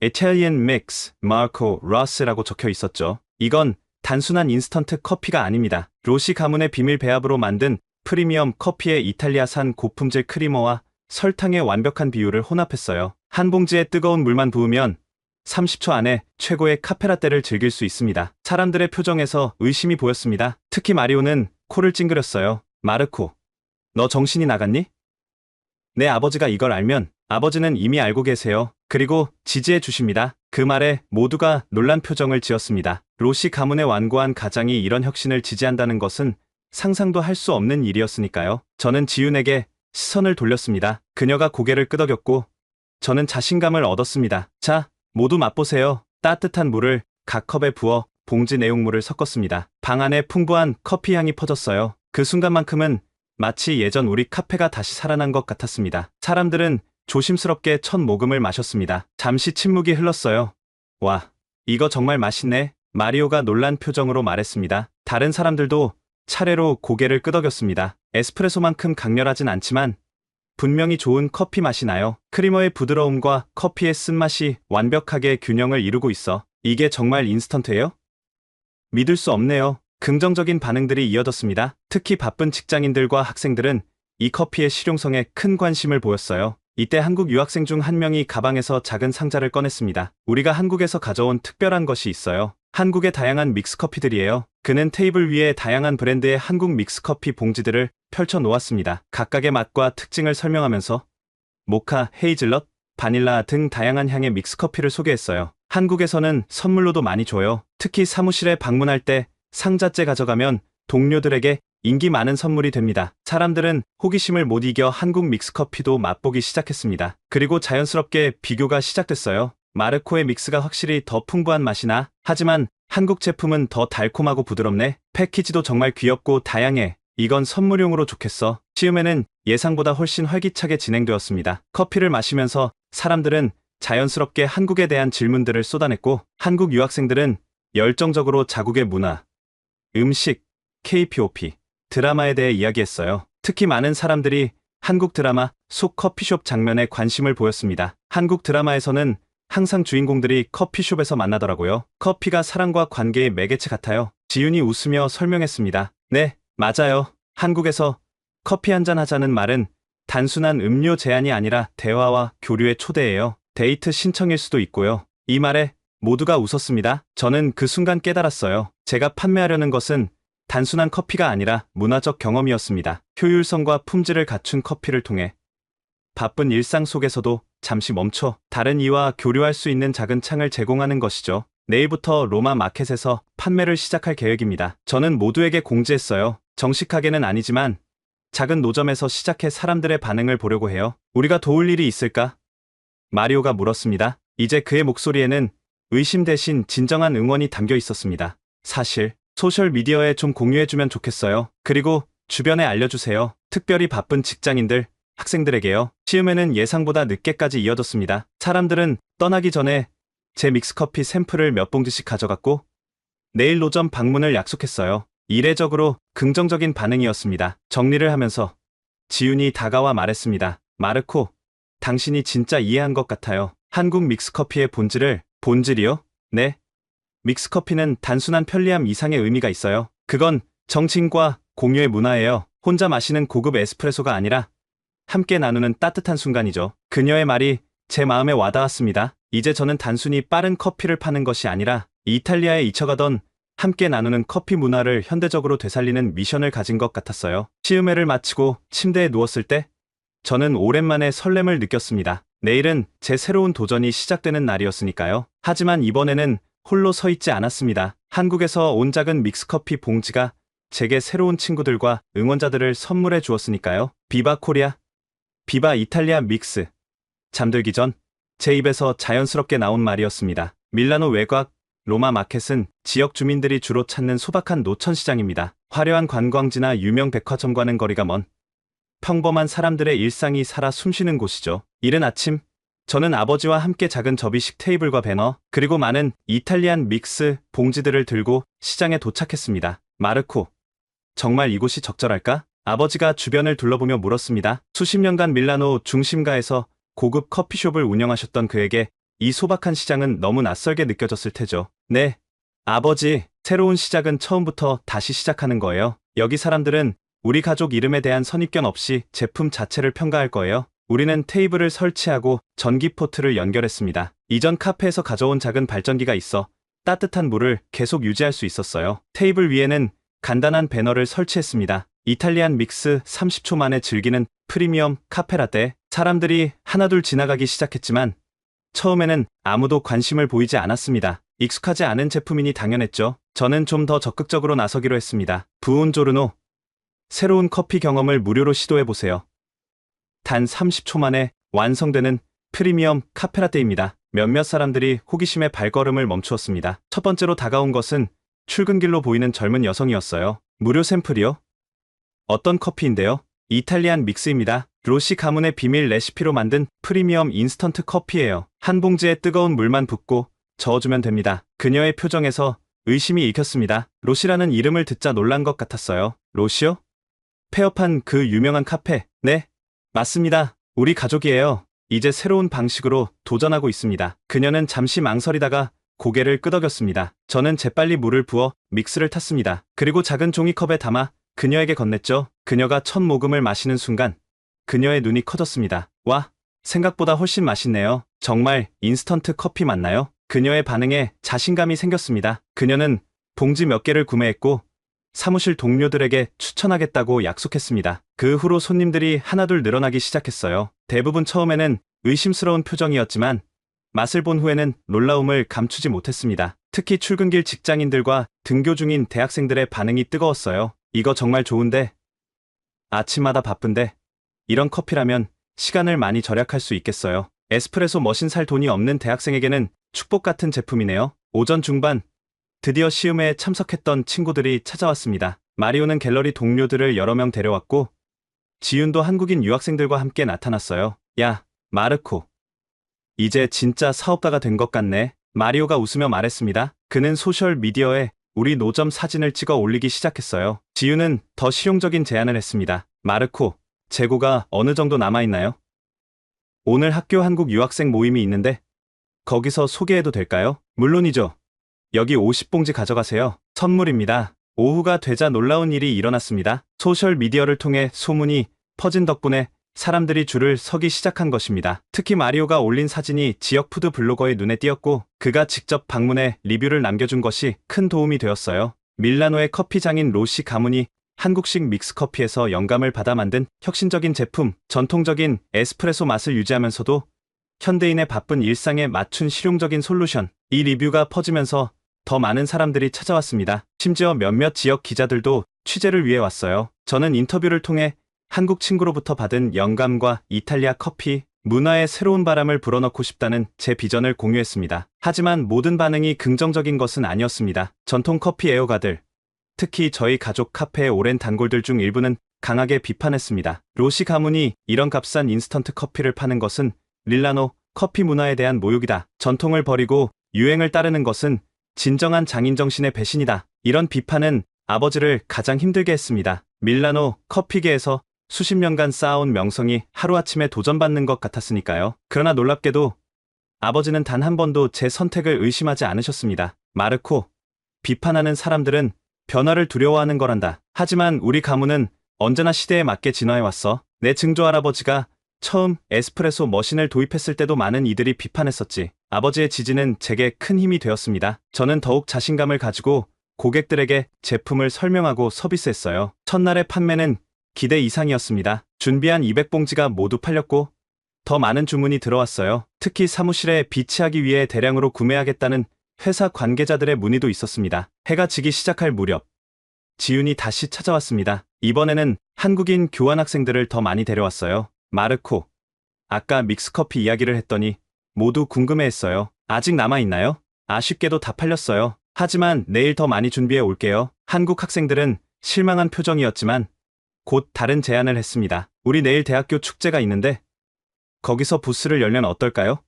Italian Mix, Marco Ross라고 적혀 있었죠. 이건 단순한 인스턴트 커피가 아닙니다. 로시 가문의 비밀 배합으로 만든 프리미엄 커피에 이탈리아산 고품질 크리머와 설탕의 완벽한 비율을 혼합했어요. 한 봉지에 뜨거운 물만 부으면 30초 안에 최고의 카페라떼를 즐길 수 있습니다. 사람들의 표정에서 의심이 보였습니다. 특히 마리오는 코를 찡그렸어요. 마르코, 너 정신이 나갔니? 내 아버지가 이걸 알면. 아버지는 이미 알고 계세요. 그리고 지지해 주십니다. 그 말에 모두가 놀란 표정을 지었습니다. 로시 가문의 완고한 가장이 이런 혁신을 지지한다는 것은 상상도 할 수 없는 일이었으니까요. 저는 지윤에게 시선을 돌렸습니다. 그녀가 고개를 끄덕였고 저는 자신감을 얻었습니다. 자, 모두 맛보세요. 따뜻한 물을 각 컵에 부어 봉지 내용물을 섞었습니다. 방 안에 풍부한 커피 향이 퍼졌어요. 그 순간만큼은 마치 예전 우리 카페가 다시 살아난 것 같았습니다. 사람들은 조심스럽게 첫 모금을 마셨습니다. 잠시 침묵이 흘렀어요. 와, 이거 정말 맛있네. 마리오가 놀란 표정으로 말했습니다. 다른 사람들도 차례로 고개를 끄덕였습니다. 에스프레소만큼 강렬하진 않지만 분명히 좋은 커피 맛이 나요. 크리머의 부드러움과 커피의 쓴맛이 완벽하게 균형을 이루고 있어. 이게 정말 인스턴트예요? 믿을 수 없네요. 긍정적인 반응들이 이어졌습니다. 특히 바쁜 직장인들과 학생들은 이 커피의 실용성에 큰 관심을 보였어요. 이때 한국 유학생 중 한 명이 가방에서 작은 상자를 꺼냈습니다. 우리가 한국에서 가져온 특별한 것이 있어요. 한국의 다양한 믹스커피들이에요. 그는 테이블 위에 다양한 브랜드의 한국 믹스커피 봉지들을 펼쳐 놓았습니다. 각각의 맛과 특징을 설명하면서 모카, 헤이즐넛, 바닐라 등 다양한 향의 믹스커피를 소개했어요. 한국에서는 선물로도 많이 줘요. 특히 사무실에 방문할 때 상자째 가져가면 동료들에게 인기 많은 선물이 됩니다. 사람들은 호기심을 못 이겨 한국 믹스커피도 맛보기 시작했습니다. 그리고 자연스럽게 비교가 시작됐어요. 마르코의 믹스가 확실히 더 풍부한 맛이 나. 하지만 한국 제품은 더 달콤하고 부드럽네. 패키지도 정말 귀엽고 다양해. 이건 선물용으로 좋겠어. 시음회는 예상보다 훨씬 활기차게 진행되었습니다. 커피를 마시면서 사람들은 자연스럽게 한국에 대한 질문들을 쏟아냈고 한국 유학생들은 열정적으로 자국의 문화, 음식, K-POP, 드라마에 대해 이야기했어요. 특히 많은 사람들이 한국 드라마 속 커피숍 장면에 관심을 보였습니다. 한국 드라마에서는 항상 주인공들이 커피숍에서 만나더라고요. 커피가 사랑과 관계의 매개체 같아요. 지윤이 웃으며 설명했습니다. 네, 맞아요. 한국에서 커피 한잔 하자는 말은 단순한 음료 제안이 아니라 대화와 교류의 초대예요. 데이트 신청일 수도 있고요. 이 말에 모두가 웃었습니다. 저는 그 순간 깨달았어요. 제가 판매하려는 것은 단순한 커피가 아니라 문화적 경험이었습니다. 효율성과 품질을 갖춘 커피를 통해 바쁜 일상 속에서도 잠시 멈춰 다른 이와 교류할 수 있는 작은 창을 제공하는 것이죠. 내일부터 로마 마켓에서 판매를 시작할 계획입니다. 저는 모두에게 공지했어요. 정식하게는 아니지만 작은 노점에서 시작해 사람들의 반응을 보려고 해요. 우리가 도울 일이 있을까? 마리오가 물었습니다. 이제 그의 목소리에는 의심 대신 진정한 응원이 담겨 있었습니다. 사실 소셜미디어에 좀 공유해주면 좋겠어요. 그리고 주변에 알려주세요. 특별히 바쁜 직장인들, 학생들에게요. 시음회는 예상보다 늦게까지 이어졌습니다. 사람들은 떠나기 전에 제 믹스커피 샘플을 몇 봉지씩 가져갔고 내일 노점 방문을 약속했어요. 이례적으로 긍정적인 반응이었습니다. 정리를 하면서 지윤이 다가와 말했습니다. 마르코, 당신이 진짜 이해한 것 같아요. 한국 믹스커피의 본질이요? 네. 믹스커피는 단순한 편리함 이상의 의미가 있어요. 그건 정칭과 공유의 문화예요. 혼자 마시는 고급 에스프레소가 아니라 함께 나누는 따뜻한 순간이죠. 그녀의 말이 제 마음에 와닿았습니다. 이제 저는 단순히 빠른 커피를 파는 것이 아니라 이탈리아에 잊혀가던 함께 나누는 커피 문화를 현대적으로 되살리는 미션을 가진 것 같았어요. 시음회를 마치고 침대에 누웠을 때 저는 오랜만에 설렘을 느꼈습니다. 내일은 제 새로운 도전이 시작되는 날이었으니까요. 하지만 이번에는 홀로 서 있지 않았습니다. 한국에서 온 작은 믹스커피 봉지가 제게 새로운 친구들과 응원자들을 선물해 주었으니까요. 비바 코리아, 비바 이탈리아 믹스. 잠들기 전 제 입에서 자연스럽게 나온 말이었습니다. 밀라노 외곽 로마 마켓은 지역 주민들이 주로 찾는 소박한 노천시장입니다. 화려한 관광지나 유명 백화점과는 거리가 먼 평범한 사람들의 일상이 살아 숨쉬는 곳이죠. 이른 아침, 저는 아버지와 함께 작은 접이식 테이블과 배너, 그리고 많은 이탈리안 믹스 봉지들을 들고 시장에 도착했습니다. 마르코, 정말 이곳이 적절할까? 아버지가 주변을 둘러보며 물었습니다. 수십 년간 밀라노 중심가에서 고급 커피숍을 운영하셨던 그에게 이 소박한 시장은 너무 낯설게 느껴졌을 테죠. 네, 아버지, 새로운 시작은 처음부터 다시 시작하는 거예요. 여기 사람들은 우리 가족 이름에 대한 선입견 없이 제품 자체를 평가할 거예요. 우리는 테이블을 설치하고 전기포트를 연결했습니다. 이전 카페에서 가져온 작은 발전기가 있어 따뜻한 물을 계속 유지할 수 있었어요. 테이블 위에는 간단한 배너를 설치했습니다. 이탈리안 믹스 30초 만에 즐기는 프리미엄 카페라떼. 사람들이 하나둘 지나가기 시작했지만 처음에는 아무도 관심을 보이지 않았습니다. 익숙하지 않은 제품이니 당연했죠. 저는 좀 더 적극적으로 나서기로 했습니다. 부온조르노, 새로운 커피 경험을 무료로 시도해보세요. 단 30초 만에 완성되는 프리미엄 카페라떼입니다. 몇몇 사람들이 호기심에 발걸음을 멈추었습니다. 첫 번째로 다가온 것은 출근길로 보이는 젊은 여성이었어요. 무료 샘플이요? 어떤 커피인데요? 이탈리안 믹스입니다. 로시 가문의 비밀 레시피로 만든 프리미엄 인스턴트 커피예요. 한 봉지에 뜨거운 물만 붓고 저어주면 됩니다. 그녀의 표정에서 의심이 읽혔습니다. 로시라는 이름을 듣자 놀란 것 같았어요. 로시요? 폐업한 그 유명한 카페. 네, 맞습니다. 우리 가족이에요. 이제 새로운 방식으로 도전하고 있습니다. 그녀는 잠시 망설이다가 고개를 끄덕였습니다. 저는 재빨리 물을 부어 믹스를 탔습니다. 그리고 작은 종이컵에 담아 그녀에게 건넸죠. 그녀가 첫 모금을 마시는 순간 그녀의 눈이 커졌습니다. 와, 생각보다 훨씬 맛있네요. 정말 인스턴트 커피 맞나요? 그녀의 반응에 자신감이 생겼습니다. 그녀는 봉지 몇 개를 구매했고 사무실 동료들에게 추천하겠다고 약속했습니다. 그 후로 손님들이 하나둘 늘어나기 시작했어요. 대부분 처음에는 의심스러운 표정이었지만 맛을 본 후에는 놀라움을 감추지 못했습니다. 특히 출근길 직장인들과 등교 중인 대학생들의 반응이 뜨거웠어요. 이거 정말 좋은데, 아침마다 바쁜데 이런 커피라면 시간을 많이 절약할 수 있겠어요. 에스프레소 머신 살 돈이 없는 대학생에게는 축복 같은 제품이네요. 오전 중반, 드디어 시음회에 참석했던 친구들이 찾아왔습니다. 마리오는 갤러리 동료들을 여러 명 데려왔고 지윤도 한국인 유학생들과 함께 나타났어요. 야, 마르코. 이제 진짜 사업가가 된 것 같네. 마리오가 웃으며 말했습니다. 그는 소셜미디어에 우리 노점 사진을 찍어 올리기 시작했어요. 지윤은 더 실용적인 제안을 했습니다. 마르코, 재고가 어느 정도 남아있나요? 오늘 학교 한국 유학생 모임이 있는데 거기서 소개해도 될까요? 물론이죠. 여기 50봉지 가져가세요. 선물입니다. 오후가 되자 놀라운 일이 일어났습니다. 소셜미디어를 통해 소문이 퍼진 덕분에 사람들이 줄을 서기 시작한 것입니다. 특히 마리오가 올린 사진이 지역 푸드 블로거의 눈에 띄었고 그가 직접 방문해 리뷰를 남겨준 것이 큰 도움이 되었어요. 밀라노의 커피 장인 로시 가문이 한국식 믹스커피에서 영감을 받아 만든 혁신적인 제품, 전통적인 에스프레소 맛을 유지하면서도 현대인의 바쁜 일상에 맞춘 실용적인 솔루션. 이 리뷰가 퍼지면서 더 많은 사람들이 찾아왔습니다. 심지어 몇몇 지역 기자들도 취재를 위해 왔어요. 저는 인터뷰를 통해 한국 친구로부터 받은 영감과 이탈리아 커피, 문화에 새로운 바람을 불어넣고 싶다는 제 비전을 공유했습니다. 하지만 모든 반응이 긍정적인 것은 아니었습니다. 전통 커피 애호가들, 특히 저희 가족 카페의 오랜 단골들 중 일부는 강하게 비판했습니다. 로시 가문이 이런 값싼 인스턴트 커피를 파는 것은 밀라노 커피 문화에 대한 모욕이다. 전통을 버리고 유행을 따르는 것은 진정한 장인정신의 배신이다. 이런 비판은 아버지를 가장 힘들게 했습니다. 밀라노 커피계에서 수십 년간 쌓아온 명성이 하루아침에 도전받는 것 같았으니까요. 그러나 놀랍게도 아버지는 단 한 번도 제 선택을 의심하지 않으셨습니다. 마르코, 비판하는 사람들은 변화를 두려워하는 거란다. 하지만 우리 가문은 언제나 시대에 맞게 진화해왔어. 내 증조 할아버지가 처음 에스프레소 머신을 도입했을 때도 많은 이들이 비판했었지. 아버지의 지지는 제게 큰 힘이 되었습니다. 저는 더욱 자신감을 가지고 고객들에게 제품을 설명하고 서비스했어요. 첫날의 판매는 기대 이상이었습니다. 준비한 200봉지가 모두 팔렸고 더 많은 주문이 들어왔어요. 특히 사무실에 비치하기 위해 대량으로 구매하겠다는 회사 관계자들의 문의도 있었습니다. 해가 지기 시작할 무렵 지윤이 다시 찾아왔습니다. 이번에는 한국인 교환학생들을 더 많이 데려왔어요. 마르코, 아까 믹스커피 이야기를 했더니 모두 궁금해했어요. 아직 남아있나요? 아쉽게도 다 팔렸어요. 하지만 내일 더 많이 준비해 올게요. 한국 학생들은 실망한 표정이었지만 곧 다른 제안을 했습니다. 우리 내일 대학교 축제가 있는데 거기서 부스를 열면 어떨까요?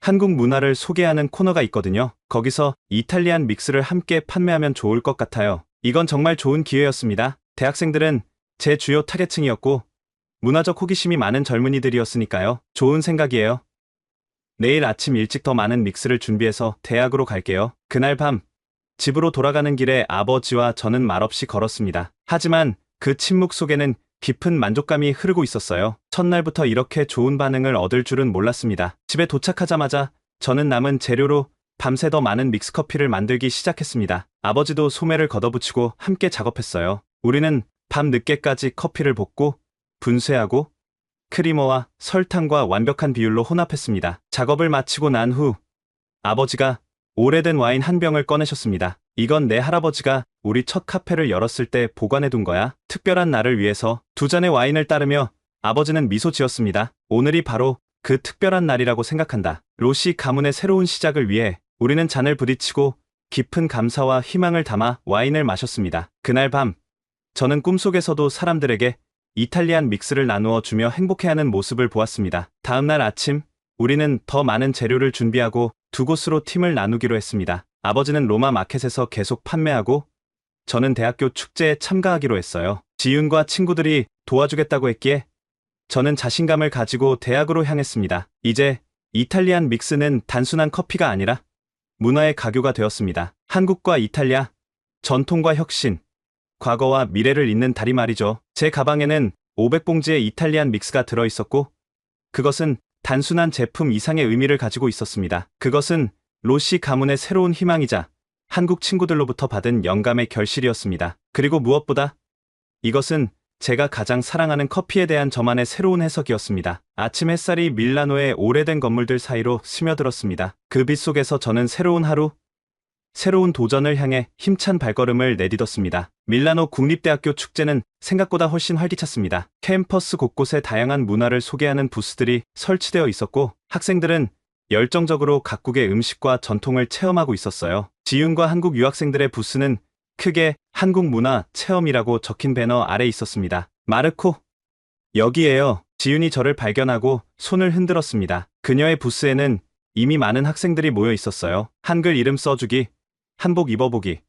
한국 문화를 소개하는 코너가 있거든요. 거기서 이탈리안 믹스를 함께 판매하면 좋을 것 같아요. 이건 정말 좋은 기회였습니다. 대학생들은 제 주요 타겟층이었고 문화적 호기심이 많은 젊은이들이었으니까요. 좋은 생각이에요. 내일 아침 일찍 더 많은 믹스를 준비해서 대학으로 갈게요. 그날 밤 집으로 돌아가는 길에 아버지와 저는 말없이 걸었습니다. 하지만 그 침묵 속에는 깊은 만족감이 흐르고 있었어요. 첫날부터 이렇게 좋은 반응을 얻을 줄은 몰랐습니다. 집에 도착하자마자 저는 남은 재료로 밤새 더 많은 믹스커피를 만들기 시작했습니다. 아버지도 소매를 걷어붙이고 함께 작업했어요. 우리는 밤 늦게까지 커피를 볶고 분쇄하고 크리머와 설탕과 완벽한 비율로 혼합했습니다. 작업을 마치고 난 후 아버지가 오래된 와인 한 병을 꺼내셨습니다. 이건 내 할아버지가 우리 첫 카페를 열었을 때 보관해둔 거야. 특별한 날을 위해서 두 잔의 와인을 따르며 아버지는 미소 지었습니다. 오늘이 바로 그 특별한 날이라고 생각한다. 로시 가문의 새로운 시작을 위해 우리는 잔을 부딪히고 깊은 감사와 희망을 담아 와인을 마셨습니다. 그날 밤 저는 꿈속에서도 사람들에게 이탈리안 믹스를 나누어 주며 행복해하는 모습을 보았습니다. 다음 날 아침 우리는 더 많은 재료를 준비하고 두 곳으로 팀을 나누기로 했습니다. 아버지는 로마 마켓에서 계속 판매하고 저는 대학교 축제에 참가하기로 했어요. 지윤과 친구들이 도와주겠다고 했기에 저는 자신감을 가지고 대학으로 향했습니다. 이제 이탈리안 믹스는 단순한 커피가 아니라 문화의 가교가 되었습니다. 한국과 이탈리아, 전통과 혁신, 과거와 미래를 잇는 다리 말이죠. 제 가방에는 500봉지의 이탈리안 믹스가 들어있었고 그것은 단순한 제품 이상의 의미를 가지고 있었습니다. 그것은 로시 가문의 새로운 희망이자 한국 친구들로부터 받은 영감의 결실이었습니다. 그리고 무엇보다 이것은 제가 가장 사랑하는 커피에 대한 저만의 새로운 해석이었습니다. 아침 햇살이 밀라노의 오래된 건물들 사이로 스며들었습니다. 그 빛 속에서 저는 새로운 하루, 새로운 도전을 향해 힘찬 발걸음을 내딛었습니다. 밀라노 국립대학교 축제는 생각보다 훨씬 활기찼습니다. 캠퍼스 곳곳에 다양한 문화를 소개하는 부스들이 설치되어 있었고 학생들은 열정적으로 각국의 음식과 전통을 체험하고 있었어요. 지윤과 한국 유학생들의 부스는 크게 한국 문화 체험이라고 적힌 배너 아래 있었습니다. 마르코, 여기에요. 지윤이 저를 발견하고 손을 흔들었습니다. 그녀의 부스에는 이미 많은 학생들이 모여 있었어요. 한글 이름 써주기, 한복 입어보기,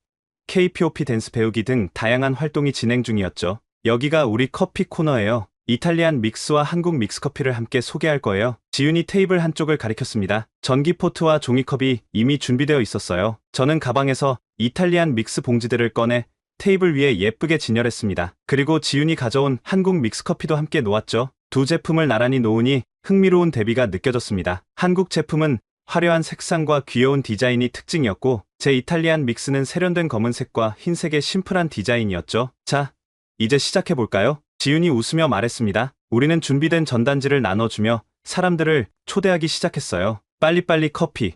K-POP 댄스 배우기 등 다양한 활동이 진행 중이었죠. 여기가 우리 커피 코너예요. 이탈리안 믹스와 한국 믹스커피를 함께 소개할 거예요. 지윤이 테이블 한쪽을 가리켰습니다. 전기포트와 종이컵이 이미 준비되어 있었어요. 저는 가방에서 이탈리안 믹스 봉지들을 꺼내 테이블 위에 예쁘게 진열했습니다. 그리고 지윤이 가져온 한국 믹스커피도 함께 놓았죠. 두 제품을 나란히 놓으니 흥미로운 대비가 느껴졌습니다. 한국 제품은 화려한 색상과 귀여운 디자인이 특징이었고 제 이탈리안 믹스는 세련된 검은색과 흰색의 심플한 디자인이었죠. 자, 이제 시작해볼까요? 지윤이 웃으며 말했습니다. 우리는 준비된 전단지를 나눠주며 사람들을 초대하기 시작했어요. 빨리빨리 커피,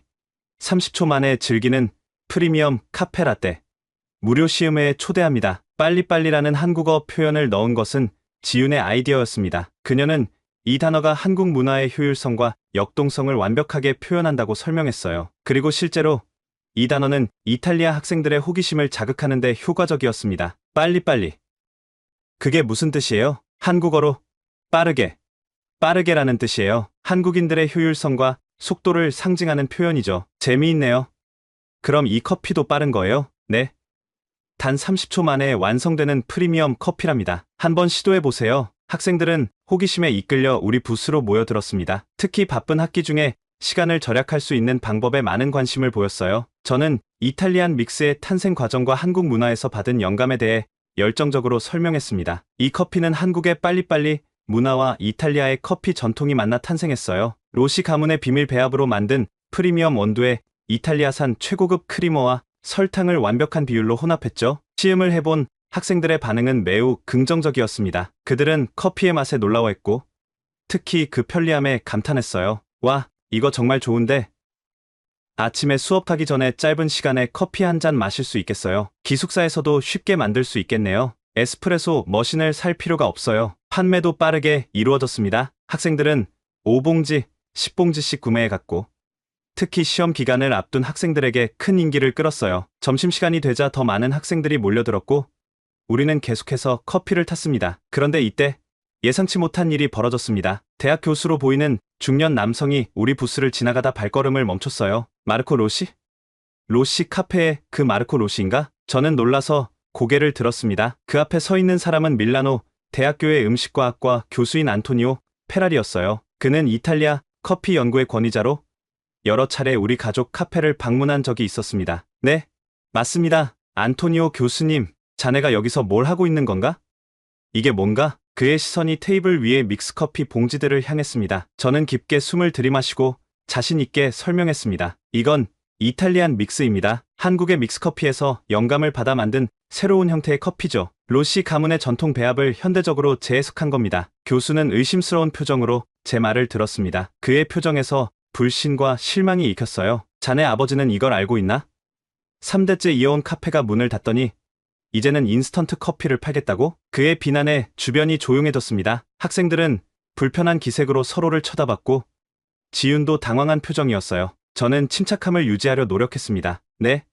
30초 만에 즐기는 프리미엄 카페라떼. 무료 시음회에 초대합니다. 빨리빨리라는 한국어 표현을 넣은 것은 지윤의 아이디어였습니다. 그녀는 이 단어가 한국 문화의 효율성과 역동성을 완벽하게 표현한다고 설명했어요. 그리고 실제로 이 단어는 이탈리아 학생들의 호기심을 자극하는 데 효과적이었습니다. 빨리빨리. 그게 무슨 뜻이에요? 한국어로 빠르게, 빠르게라는 뜻이에요. 한국인들의 효율성과 속도를 상징하는 표현이죠. 재미있네요. 그럼 이 커피도 빠른 거예요? 네. 단 30초 만에 완성되는 프리미엄 커피랍니다. 한번 시도해보세요. 학생들은 호기심에 이끌려 우리 부스로 모여들었습니다. 특히 바쁜 학기 중에 시간을 절약할 수 있는 방법에 많은 관심을 보였어요. 저는 이탈리안 믹스의 탄생 과정과 한국 문화에서 받은 영감에 대해 열정적으로 설명했습니다. 이 커피는 한국의 빨리빨리 문화와 이탈리아의 커피 전통이 만나 탄생했어요. 로시 가문의 비밀 배합으로 만든 프리미엄 원두에 이탈리아산 최고급 크리머와 설탕을 완벽한 비율로 혼합했죠. 시음을 해본 학생들의 반응은 매우 긍정적이었습니다. 그들은 커피의 맛에 놀라워했고 특히 그 편리함에 감탄했어요. 와, 이거 정말 좋은데? 아침에 수업하기 전에 짧은 시간에 커피 한 잔 마실 수 있겠어요. 기숙사에서도 쉽게 만들 수 있겠네요. 에스프레소 머신을 살 필요가 없어요. 판매도 빠르게 이루어졌습니다. 학생들은 5봉지, 10봉지씩 구매해갔고 특히 시험 기간을 앞둔 학생들에게 큰 인기를 끌었어요. 점심시간이 되자 더 많은 학생들이 몰려들었고 우리는 계속해서 커피를 탔습니다. 그런데 이때 예상치 못한 일이 벌어졌습니다. 대학 교수로 보이는 중년 남성이 우리 부스를 지나가다 발걸음을 멈췄어요. 마르코 로시? 로시 카페의 그 마르코 로시인가? 저는 놀라서 고개를 들었습니다. 그 앞에 서 있는 사람은 밀라노 대학교의 음식과학과 교수인 안토니오 페라리였어요. 그는 이탈리아 커피 연구의 권위자로 여러 차례 우리 가족 카페를 방문한 적이 있었습니다. 네, 맞습니다. 안토니오 교수님, 자네가 여기서 뭘 하고 있는 건가? 이게 뭔가? 그의 시선이 테이블 위에 믹스커피 봉지들을 향했습니다. 저는 깊게 숨을 들이마시고 자신 있게 설명했습니다. 이건 이탈리안 믹스입니다. 한국의 믹스커피에서 영감을 받아 만든 새로운 형태의 커피죠. 로시 가문의 전통 배합을 현대적으로 재해석한 겁니다. 교수는 의심스러운 표정으로 제 말을 들었습니다. 그의 표정에서 불신과 실망이 익혔어요. 자네 아버지는 이걸 알고 있나? 3대째 이어온 카페가 문을 닫더니 이제는 인스턴트 커피를 팔겠다고? 그의 비난에 주변이 조용해졌습니다. 학생들은 불편한 기색으로 서로를 쳐다봤고 지윤도 당황한 표정이었어요. 저는 침착함을 유지하려 노력했습니다. 네,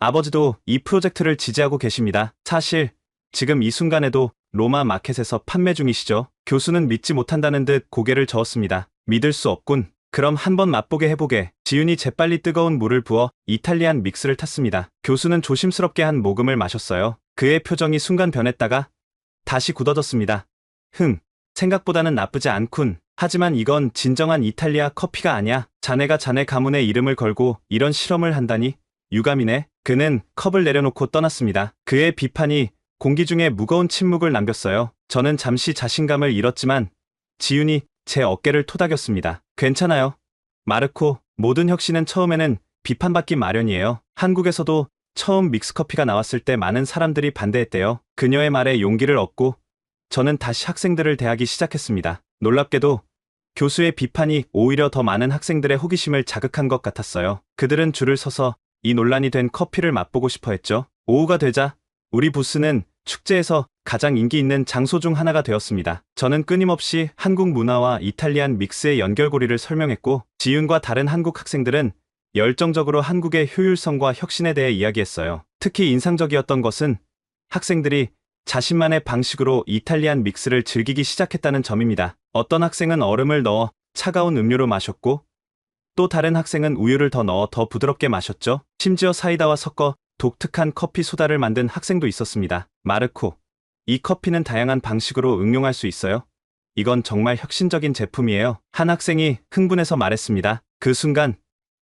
아버지도 이 프로젝트를 지지하고 계십니다. 사실 지금 이 순간에도 로마 마켓에서 판매 중이시죠? 교수는 믿지 못한다는 듯 고개를 저었습니다. 믿을 수 없군. 그럼 한번 맛보게 해보게. 지윤이 재빨리 뜨거운 물을 부어 이탈리안 믹스를 탔습니다. 교수는 조심스럽게 한 모금을 마셨어요. 그의 표정이 순간 변했다가 다시 굳어졌습니다. 생각보다는 나쁘지 않군. 하지만 이건 진정한 이탈리아 커피가 아니야. 자네가 자네 가문의 이름을 걸고 이런 실험을 한다니 유감이네. 그는 컵을 내려놓고 떠났습니다. 그의 비판이 공기 중에 무거운 침묵을 남겼어요. 저는 잠시 자신감을 잃었지만 지윤이 제 어깨를 토닥였습니다. 괜찮아요. 마르코, 모든 혁신은 처음에는 비판받기 마련이에요. 한국에서도 처음 믹스커피가 나왔을 때 많은 사람들이 반대했대요. 그녀의 말에 용기를 얻고 저는 다시 학생들을 대하기 시작했습니다. 놀랍게도 교수의 비판이 오히려 더 많은 학생들의 호기심을 자극한 것 같았어요. 그들은 줄을 서서 이 논란이 된 커피를 맛보고 싶어 했죠. 오후가 되자 우리 부스는 축제에서 가장 인기 있는 장소 중 하나가 되었습니다. 저는 끊임없이 한국 문화와 이탈리안 믹스의 연결고리를 설명했고 지윤과 다른 한국 학생들은 열정적으로 한국의 효율성과 혁신에 대해 이야기했어요. 특히 인상적이었던 것은 학생들이 자신만의 방식으로 이탈리안 믹스를 즐기기 시작했다는 점입니다. 어떤 학생은 얼음을 넣어 차가운 음료로 마셨고 또 다른 학생은 우유를 더 넣어 더 부드럽게 마셨죠. 심지어 사이다와 섞어 독특한 커피 소다를 만든 학생도 있었습니다. 마르코, 이 커피는 다양한 방식으로 응용할 수 있어요. 이건 정말 혁신적인 제품이에요. 한 학생이 흥분해서 말했습니다. 그 순간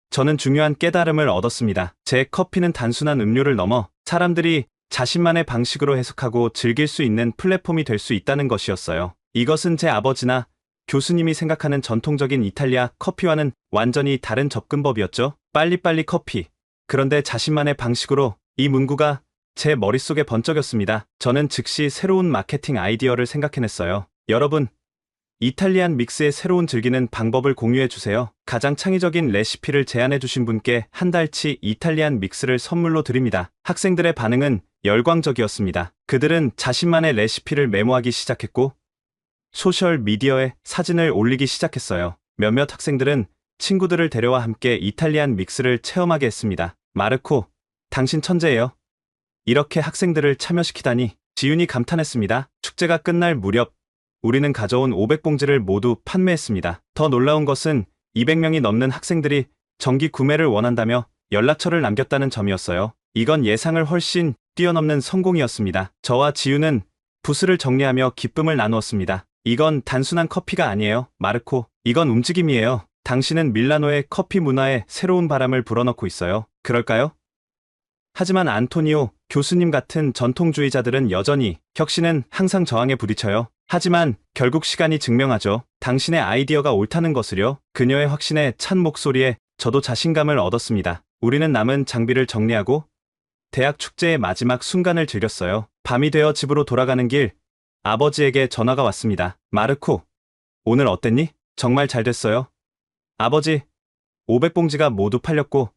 저는 중요한 깨달음을 얻었습니다. 제 커피는 단순한 음료를 넘어 사람들이 자신만의 방식으로 해석하고 즐길 수 있는 플랫폼이 될 수 있다는 것이었어요. 이것은 제 아버지나 교수님이 생각하는 전통적인 이탈리아 커피와는 완전히 다른 접근법이었죠. 빨리빨리 커피. 그런데 자신만의 방식으로, 이 문구가 제 머릿속에 번쩍였습니다. 저는 즉시 새로운 마케팅 아이디어를 생각해냈어요. 여러분, 이탈리안 믹스의 새로운 즐기는 방법을 공유해 주세요. 가장 창의적인 레시피를 제안해 주신 분께 한 달치 이탈리안 믹스를 선물로 드립니다. 학생들의 반응은 열광적이었습니다. 그들은 자신만의 레시피를 메모하기 시작했고 소셜 미디어에 사진을 올리기 시작했어요. 몇몇 학생들은 친구들을 데려와 함께 이탈리안 믹스를 체험하게 했습니다. 마르코, 당신 천재예요. 이렇게 학생들을 참여시키다니. 지윤이 감탄했습니다. 축제가 끝날 무렵 우리는 가져온 500봉지를 모두 판매했습니다. 더 놀라운 것은 200명이 넘는 학생들이 정기 구매를 원한다며 연락처를 남겼다는 점이었어요. 이건 예상을 훨씬 뛰어넘는 성공이었습니다. 저와 지윤은 부스를 정리하며 기쁨을 나누었습니다. 이건 단순한 커피가 아니에요, 마르코. 이건 움직임이에요. 당신은 밀라노의 커피 문화에 새로운 바람을 불어넣고 있어요. 그럴까요? 하지만 안토니오 교수님 같은 전통주의자들은 여전히 혁신은 항상 저항에 부딪혀요. 하지만 결국 시간이 증명하죠. 당신의 아이디어가 옳다는 것을요. 그녀의 확신에 찬 목소리에 저도 자신감을 얻었습니다. 우리는 남은 장비를 정리하고 대학 축제의 마지막 순간을 즐겼어요. 밤이 되어 집으로 돌아가는 길, 아버지에게 전화가 왔습니다. 마르코, 오늘 어땠니? 정말 잘 됐어요. 아버지, 500봉지가 모두 팔렸고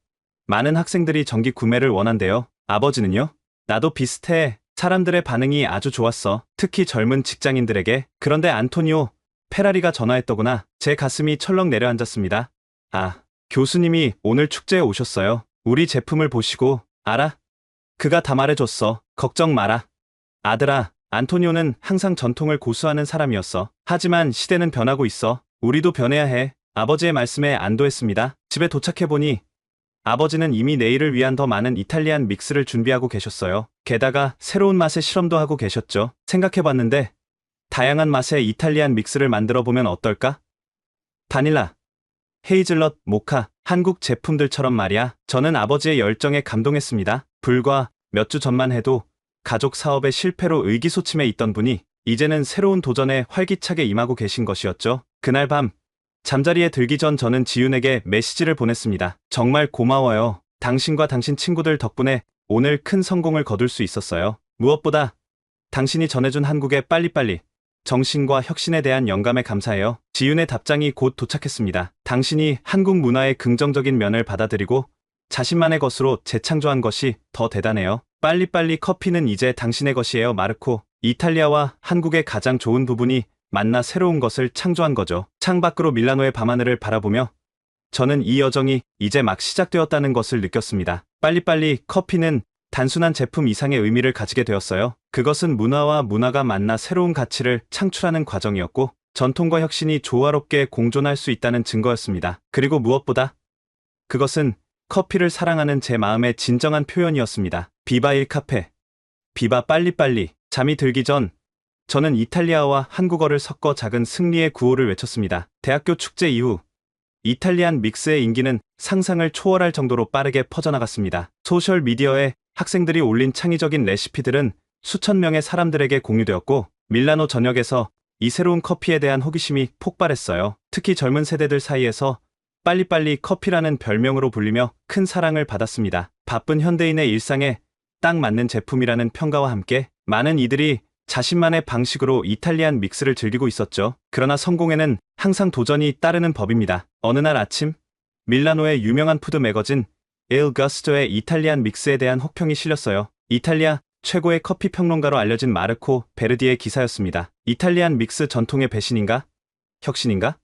많은 학생들이 정기 구매를 원한대요. 아버지는요? 나도 비슷해. 사람들의 반응이 아주 좋았어. 특히 젊은 직장인들에게. 그런데 안토니오, 페라리가 전화했더구나. 제 가슴이 철렁 내려앉았습니다. 아, 교수님이 오늘 축제에 오셨어요. 우리 제품을 보시고, 알아? 그가 다 말해줬어. 걱정 마라. 아들아, 안토니오는 항상 전통을 고수하는 사람이었어. 하지만 시대는 변하고 있어. 우리도 변해야 해. 아버지의 말씀에 안도했습니다. 집에 도착해보니 아버지는 이미 내일을 위한 더 많은 이탈리안 믹스를 준비하고 계셨어요. 게다가 새로운 맛의 실험도 하고 계셨죠. 생각해봤는데 다양한 맛의 이탈리안 믹스를 만들어 보면 어떨까? 바닐라, 헤이즐넛, 모카, 한국 제품들처럼 말이야. 저는 아버지의 열정에 감동했습니다. 불과 몇 주 전만 해도 가족 사업의 실패로 의기소침해 있던 분이 이제는 새로운 도전에 활기차게 임하고 계신 것이었죠. 그날 밤 잠자리에 들기 전 저는 지윤에게 메시지를 보냈습니다. 정말 고마워요. 당신과 당신 친구들 덕분에 오늘 큰 성공을 거둘 수 있었어요. 무엇보다 당신이 전해준 한국의 빨리빨리 정신과 혁신에 대한 영감에 감사해요. 지윤의 답장이 곧 도착했습니다. 당신이 한국 문화의 긍정적인 면을 받아들이고 자신만의 것으로 재창조한 것이 더 대단해요. 빨리빨리 커피는 이제 당신의 것이에요, 마르코. 이탈리아와 한국의 가장 좋은 부분이 만나 새로운 것을 창조한 거죠. 창밖으로 밀라노의 밤하늘을 바라보며 저는 이 여정이 이제 막 시작되었다는 것을 느꼈습니다. 빨리빨리 커피는 단순한 제품 이상의 의미를 가지게 되었어요. 그것은 문화와 문화가 만나 새로운 가치를 창출하는 과정이었고 전통과 혁신이 조화롭게 공존할 수 있다는 증거였습니다. 그리고 무엇보다 그것은 커피를 사랑하는 제 마음의 진정한 표현이었습니다. 비바 일 카페, 비바 빨리빨리. 잠이 들기 전 저는 이탈리아와 한국어를 섞어 작은 승리의 구호를 외쳤습니다. 대학교 축제 이후 이탈리안 믹스의 인기는 상상을 초월할 정도로 빠르게 퍼져나갔습니다. 소셜 미디어에 학생들이 올린 창의적인 레시피들은 수천 명의 사람들에게 공유되었고 밀라노 전역에서 이 새로운 커피에 대한 호기심이 폭발했어요. 특히 젊은 세대들 사이에서 빨리빨리 커피라는 별명으로 불리며 큰 사랑을 받았습니다. 바쁜 현대인의 일상에 딱 맞는 제품이라는 평가와 함께 많은 이들이 자신만의 방식으로 이탈리안 믹스를 즐기고 있었죠. 그러나 성공에는 항상 도전이 따르는 법입니다. 어느 날 아침 밀라노의 유명한 푸드 매거진 일 거스토의 이탈리안 믹스에 대한 혹평이 실렸어요. 이탈리아 최고의 커피 평론가로 알려진 마르코 베르디의 기사였습니다. 이탈리안 믹스 전통의 배신인가? 혁신인가?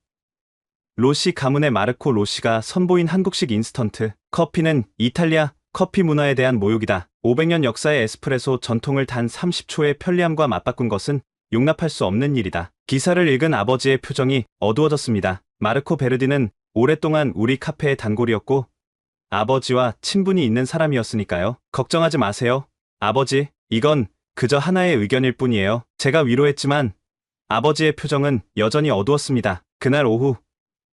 로시 가문의 마르코 로시가 선보인 한국식 인스턴트 커피는 이탈리아 커피 문화에 대한 모욕이다. 500년 역사의 에스프레소 전통을 단 30초의 편리함과 맞바꾼 것은 용납할 수 없는 일이다. 기사를 읽은 아버지의 표정이 어두워졌습니다. 마르코 베르디는 오랫동안 우리 카페의 단골이었고 아버지와 친분이 있는 사람이었으니까요. 걱정하지 마세요. 아버지, 이건 그저 하나의 의견일 뿐이에요. 제가 위로했지만 아버지의 표정은 여전히 어두웠습니다. 그날 오후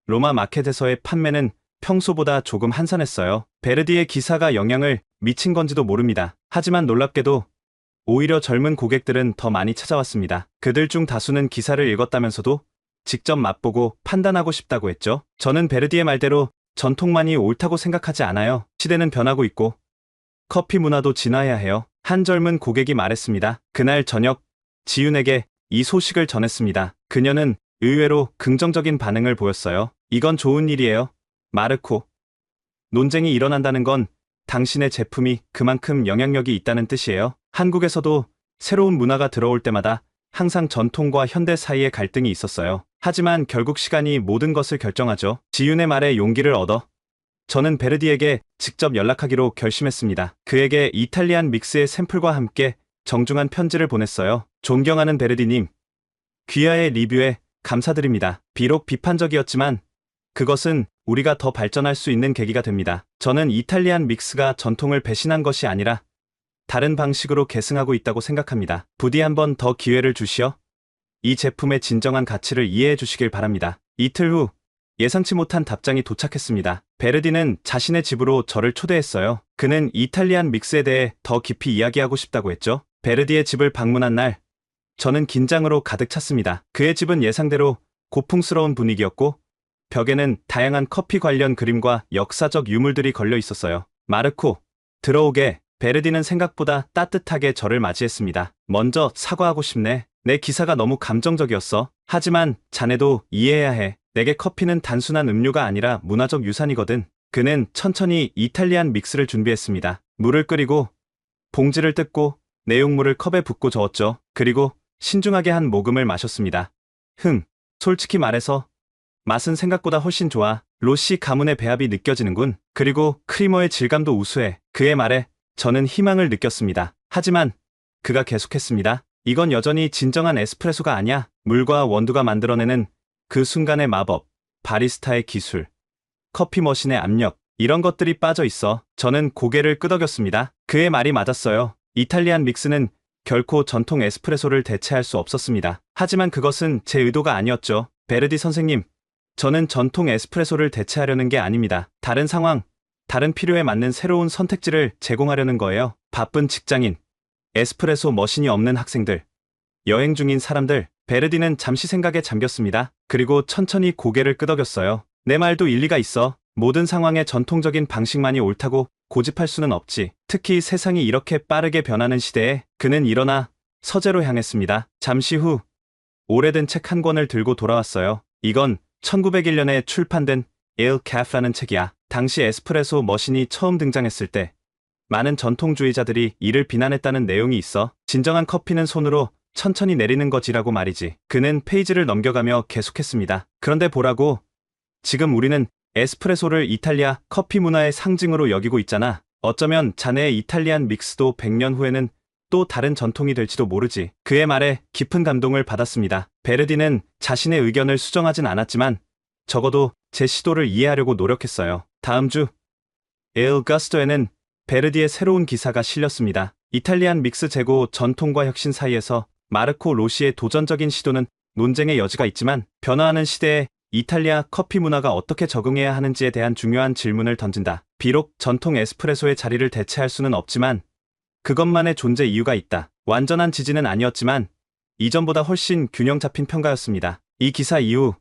로마 마켓에서의 판매는 평소보다 조금 한산했어요. 베르디의 기사가 영향을 미친 건지도 모릅니다. 하지만 놀랍게도 오히려 젊은 고객들은 더 많이 찾아왔습니다. 그들 중 다수는 기사를 읽었다면서도 직접 맛보고 판단하고 싶다고 했죠. 저는 베르디의 말대로 전통만이 옳다고 생각하지 않아요. 시대는 변하고 있고 커피 문화도 진화해야 해요. 한 젊은 고객이 말했습니다. 그날 저녁 지윤에게 이 소식을 전했습니다. 그녀는 의외로 긍정적인 반응을 보였어요. 이건 좋은 일이에요. 마르코. 논쟁이 일어난다는 건 당신의 제품이 그만큼 영향력이 있다는 뜻이에요. 한국에서도 새로운 문화가 들어올 때마다 항상 전통과 현대 사이의 갈등이 있었어요. 하지만 결국 시간이 모든 것을 결정하죠. 지윤의 말에 용기를 얻어 저는 베르디에게 직접 연락하기로 결심했습니다. 그에게 이탈리안 믹스의 샘플과 함께 정중한 편지를 보냈어요. 존경하는 베르디님, 귀하의 리뷰에 감사드립니다. 비록 비판적이었지만 그것은 우리가 더 발전할 수 있는 계기가 됩니다. 저는 이탈리안 믹스가 전통을 배신한 것이 아니라 다른 방식으로 계승하고 있다고 생각합니다. 부디 한번 더 기회를 주시어 이 제품의 진정한 가치를 이해해 주시길 바랍니다. 이틀 후 예상치 못한 답장이 도착했습니다. 베르디는 자신의 집으로 저를 초대했어요. 그는 이탈리안 믹스에 대해 더 깊이 이야기하고 싶다고 했죠. 베르디의 집을 방문한 날, 저는 긴장으로 가득 찼습니다. 그의 집은 예상대로 고풍스러운 분위기였고 벽에는 다양한 커피 관련 그림과 역사적 유물들이 걸려 있었어요. 마르코, 들어오게. 베르디는 생각보다 따뜻하게 저를 맞이했습니다. 먼저 사과하고 싶네. 내 기사가 너무 감정적이었어. 하지만 자네도 이해해야 해. 내게 커피는 단순한 음료가 아니라 문화적 유산이거든. 그는 천천히 이탈리안 믹스를 준비했습니다. 물을 끓이고 봉지를 뜯고 내용물을 컵에 붓고 저었죠. 그리고 신중하게 한 모금을 마셨습니다. 솔직히 말해서 맛은 생각보다 훨씬 좋아. 로시 가문의 배합이 느껴지는군. 그리고 크리머의 질감도 우수해. 그의 말에 저는 희망을 느꼈습니다. 하지만 그가 계속했습니다. 이건 여전히 진정한 에스프레소가 아니야. 물과 원두가 만들어내는 그 순간의 마법, 바리스타의 기술, 커피 머신의 압력, 이런 것들이 빠져 있어. 저는 고개를 끄덕였습니다. 그의 말이 맞았어요. 이탈리안 믹스는 결코 전통 에스프레소를 대체할 수 없었습니다. 하지만 그것은 제 의도가 아니었죠. 베르디 선생님, 저는 전통 에스프레소를 대체하려는 게 아닙니다. 다른 상황, 다른 필요에 맞는 새로운 선택지를 제공하려는 거예요. 바쁜 직장인, 에스프레소 머신이 없는 학생들, 여행 중인 사람들. 베르디는 잠시 생각에 잠겼습니다. 그리고 천천히 고개를 끄덕였어요. 내 말도 일리가 있어. 모든 상황에 전통적인 방식만이 옳다고 고집할 수는 없지. 특히 세상이 이렇게 빠르게 변하는 시대에. 그는 일어나 서재로 향했습니다. 잠시 후 오래된 책 한 권을 들고 돌아왔어요. 이건 1901년에 출판된 에일 카프라는 책이야. 당시 에스프레소 머신이 처음 등장했을 때 많은 전통주의자들이 이를 비난했다는 내용이 있어. 진정한 커피는 손으로 천천히 내리는 거지라고 말이지. 그는 페이지를 넘겨가며 계속했습니다. 그런데 보라고. 지금 우리는 에스프레소를 이탈리아 커피 문화의 상징으로 여기고 있잖아. 어쩌면 자네의 이탈리안 믹스도 100년 후에는 또 다른 전통이 될지도 모르지. 그의 말에 깊은 감동을 받았습니다. 베르디는 자신의 의견을 수정하진 않았지만 적어도 제 시도를 이해하려고 노력했어요. 다음 주 에일 가스토에는 베르디의 새로운 기사가 실렸습니다. 이탈리안 믹스 재고 전통과 혁신 사이에서 마르코 로시의 도전적인 시도는 논쟁의 여지가 있지만 변화하는 시대에 이탈리아 커피 문화가 어떻게 적응해야 하는지에 대한 중요한 질문을 던진다. 비록 전통 에스프레소의 자리를 대체할 수는 없지만 그것만의 존재 이유가 있다. 완전한 지지는 아니었지만 이전보다 훨씬 균형 잡힌 평가였습니다. 이 기사 이후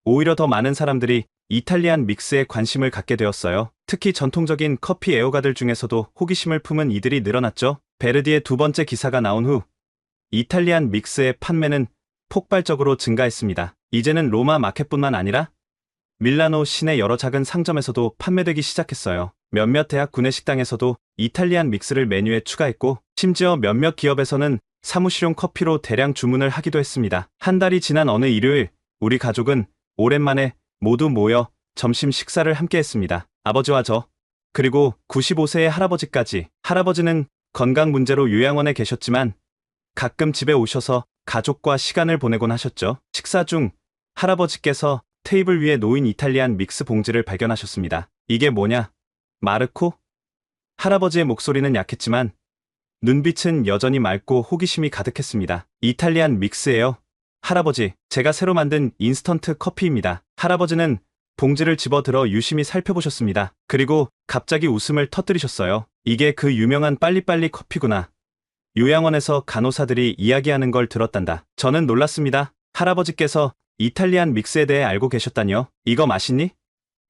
오히려 더 많은 사람들이 이탈리안 믹스에 관심을 갖게 되었어요. 특히 전통적인 커피 애호가들 중에서도 호기심을 품은 이들이 늘어났죠. 베르디의 두 번째 기사가 나온 후 이탈리안 믹스의 판매는 폭발적으로 증가했습니다. 이제는 로마 마켓뿐만 아니라 밀라노 시내 여러 작은 상점에서도 판매되기 시작했어요. 몇몇 대학 구내식당에서도 이탈리안 믹스를 메뉴에 추가했고 심지어 몇몇 기업에서는 사무실용 커피로 대량 주문을 하기도 했습니다. 한 달이 지난 어느 일요일 우리 가족은 오랜만에 모두 모여 점심 식사를 함께 했습니다. 아버지와 저, 그리고 95세의 할아버지까지. 할아버지는 건강 문제로 요양원에 계셨지만 가끔 집에 오셔서 가족과 시간을 보내곤 하셨죠. 식사 중 할아버지께서 테이블 위에 놓인 이탈리안 믹스 봉지를 발견하셨습니다. 이게 뭐냐? 마르코? 할아버지의 목소리는 약했지만 눈빛은 여전히 맑고 호기심이 가득했습니다. 이탈리안 믹스예요. 할아버지, 제가 새로 만든 인스턴트 커피입니다. 할아버지는 봉지를 집어들어 유심히 살펴보셨습니다. 그리고 갑자기 웃음을 터뜨리셨어요. 이게 그 유명한 빨리빨리 커피구나. 요양원에서 간호사들이 이야기하는 걸 들었단다. 저는 놀랐습니다. 할아버지께서 이탈리안 믹스에 대해 알고 계셨다뇨? 이거 맛있니?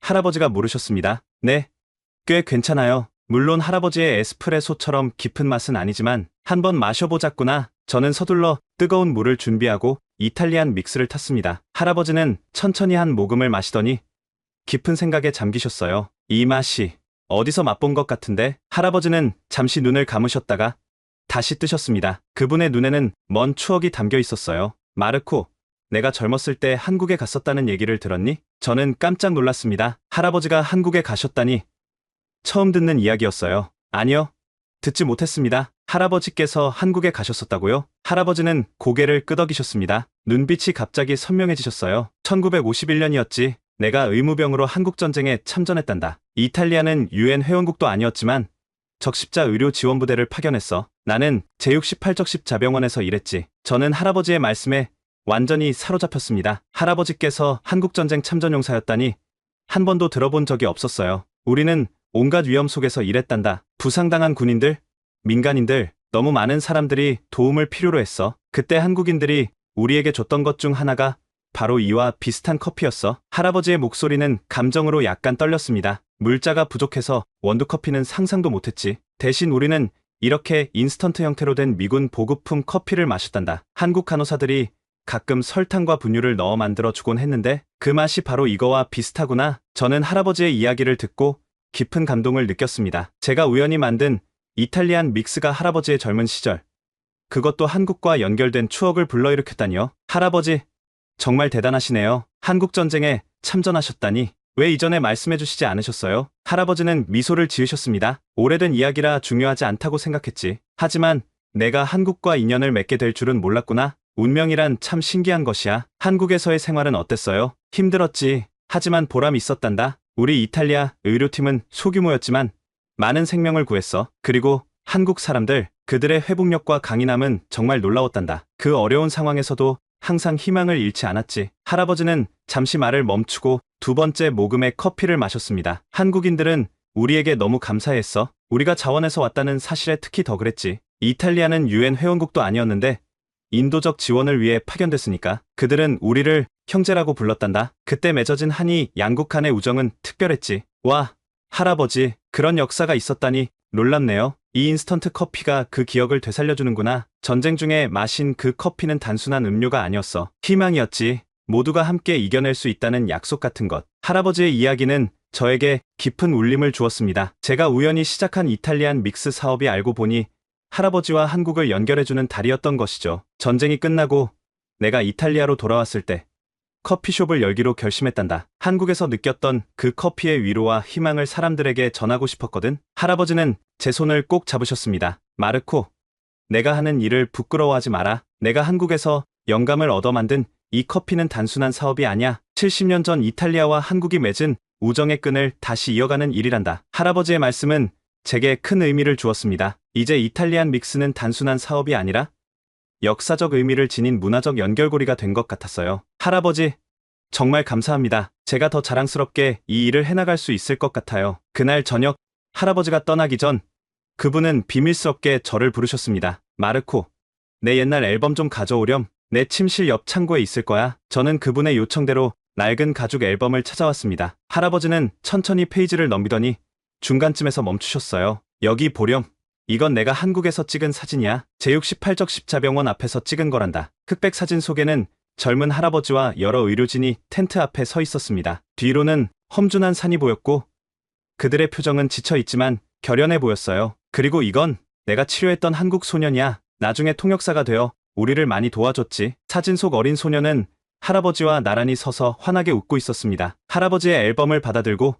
할아버지가 물으셨습니다. 네, 꽤 괜찮아요. 물론 할아버지의 에스프레소처럼 깊은 맛은 아니지만 한번 마셔보자꾸나. 저는 서둘러 뜨거운 물을 준비하고 이탈리안 믹스를 탔습니다. 할아버지는 천천히 한 모금을 마시더니 깊은 생각에 잠기셨어요. 이 맛이 어디서 맛본 것 같은데? 할아버지는 잠시 눈을 감으셨다가 다시 뜨셨습니다. 그분의 눈에는 먼 추억이 담겨 있었어요. 마르코, 내가 젊었을 때 한국에 갔었다는 얘기를 들었니? 저는 깜짝 놀랐습니다. 할아버지가 한국에 가셨다니 처음 듣는 이야기였어요. 아니요, 듣지 못했습니다. 할아버지께서 한국에 가셨었다고요? 할아버지는 고개를 끄덕이셨습니다. 눈빛이 갑자기 선명해지셨어요. 1951년이었지. 내가 의무병으로 한국전쟁에 참전했단다. 이탈리아는 유엔 회원국도 아니었지만 적십자 의료 지원부대를 파견했어. 나는 제68적십 자병원에서 일했지. 저는 할아버지의 말씀에 완전히 사로잡혔습니다. 할아버지께서 한국전쟁 참전용사였다니 한 번도 들어본 적이 없었어요. 우리는 온갖 위험 속에서 일했단다. 부상당한 군인들, 민간인들, 너무 많은 사람들이 도움을 필요로 했어. 그때 한국인들이 우리에게 줬던 것 중 하나가 바로 이와 비슷한 커피였어. 할아버지의 목소리는 감정으로 약간 떨렸습니다. 물자가 부족해서 원두커피는 상상도 못했지. 대신 우리는 이렇게 인스턴트 형태로 된 미군 보급품 커피를 마셨단다. 한국 간호사들이 가끔 설탕과 분유를 넣어 만들어 주곤 했는데 그 맛이 바로 이거와 비슷하구나. 저는 할아버지의 이야기를 듣고 깊은 감동을 느꼈습니다. 제가 우연히 만든 이탈리안 믹스가 할아버지의 젊은 시절, 그것도 한국과 연결된 추억을 불러일으켰다니요. 할아버지, 정말 대단하시네요. 한국전쟁에 참전하셨다니 왜 이전에 말씀해 주시지 않으셨어요? 할아버지는 미소를 지으셨습니다. 오래된 이야기라 중요하지 않다고 생각했지. 하지만 내가 한국과 인연을 맺게 될 줄은 몰랐구나. 운명이란 참 신기한 것이야. 한국에서의 생활은 어땠어요? 힘들었지. 하지만 보람이 있었단다. 우리 이탈리아 의료팀은 소규모였지만 많은 생명을 구했어. 그리고 한국 사람들, 그들의 회복력과 강인함은 정말 놀라웠단다. 그 어려운 상황에서도 항상 희망을 잃지 않았지. 할아버지는 잠시 말을 멈추고 두 번째 모금의 커피를 마셨습니다. 한국인들은 우리에게 너무 감사했어. 우리가 자원에서 왔다는 사실에 특히 더 그랬지. 이탈리아는 유엔 회원국도 아니었는데 인도적 지원을 위해 파견됐으니까 그들은 우리를 형제라고 불렀단다. 그때 맺어진 한이 양국 간의 우정은 특별했지. 와, 할아버지, 그런 역사가 있었다니 놀랍네요. 이 인스턴트 커피가 그 기억을 되살려주는구나. 전쟁 중에 마신 그 커피는 단순한 음료가 아니었어. 희망이었지. 모두가 함께 이겨낼 수 있다는 약속 같은 것. 할아버지의 이야기는 저에게 깊은 울림을 주었습니다. 제가 우연히 시작한 이탈리안 믹스 사업이 알고 보니 할아버지와 한국을 연결해주는 다리였던 것이죠. 전쟁이 끝나고 내가 이탈리아로 돌아왔을 때 커피숍을 열기로 결심했단다. 한국에서 느꼈던 그 커피의 위로와 희망을 사람들에게 전하고 싶었거든. 할아버지는 제 손을 꼭 잡으셨습니다. 마르코, 내가 하는 일을 부끄러워하지 마라. 내가 한국에서 영감을 얻어 만든 이 커피는 단순한 사업이 아니야. 70년 전 이탈리아와 한국이 맺은 우정의 끈을 다시 이어가는 일이란다. 할아버지의 말씀은 제게 큰 의미를 주었습니다. 이제 이탈리안 믹스는 단순한 사업이 아니라 역사적 의미를 지닌 문화적 연결고리가 된 것 같았어요. 할아버지, 정말 감사합니다. 제가 더 자랑스럽게 이 일을 해나갈 수 있을 것 같아요. 그날 저녁, 할아버지가 떠나기 전 그분은 비밀스럽게 저를 부르셨습니다. 마르코, 내 옛날 앨범 좀 가져오렴. 내 침실 옆 창고에 있을 거야. 저는 그분의 요청대로 낡은 가죽 앨범을 찾아왔습니다. 할아버지는 천천히 페이지를 넘기더니 중간쯤에서 멈추셨어요. 여기 보렴. 이건 내가 한국에서 찍은 사진이야. 제68적 십자병원 앞에서 찍은 거란다. 흑백 사진 속에는 젊은 할아버지와 여러 의료진이 텐트 앞에 서 있었습니다. 뒤로는 험준한 산이 보였고 그들의 표정은 지쳐있지만 결연해 보였어요. 그리고 이건 내가 치료했던 한국 소년이야. 나중에 통역사가 되어 우리를 많이 도와줬지. 사진 속 어린 소년은 할아버지와 나란히 서서 환하게 웃고 있었습니다. 할아버지의 앨범을 받아들고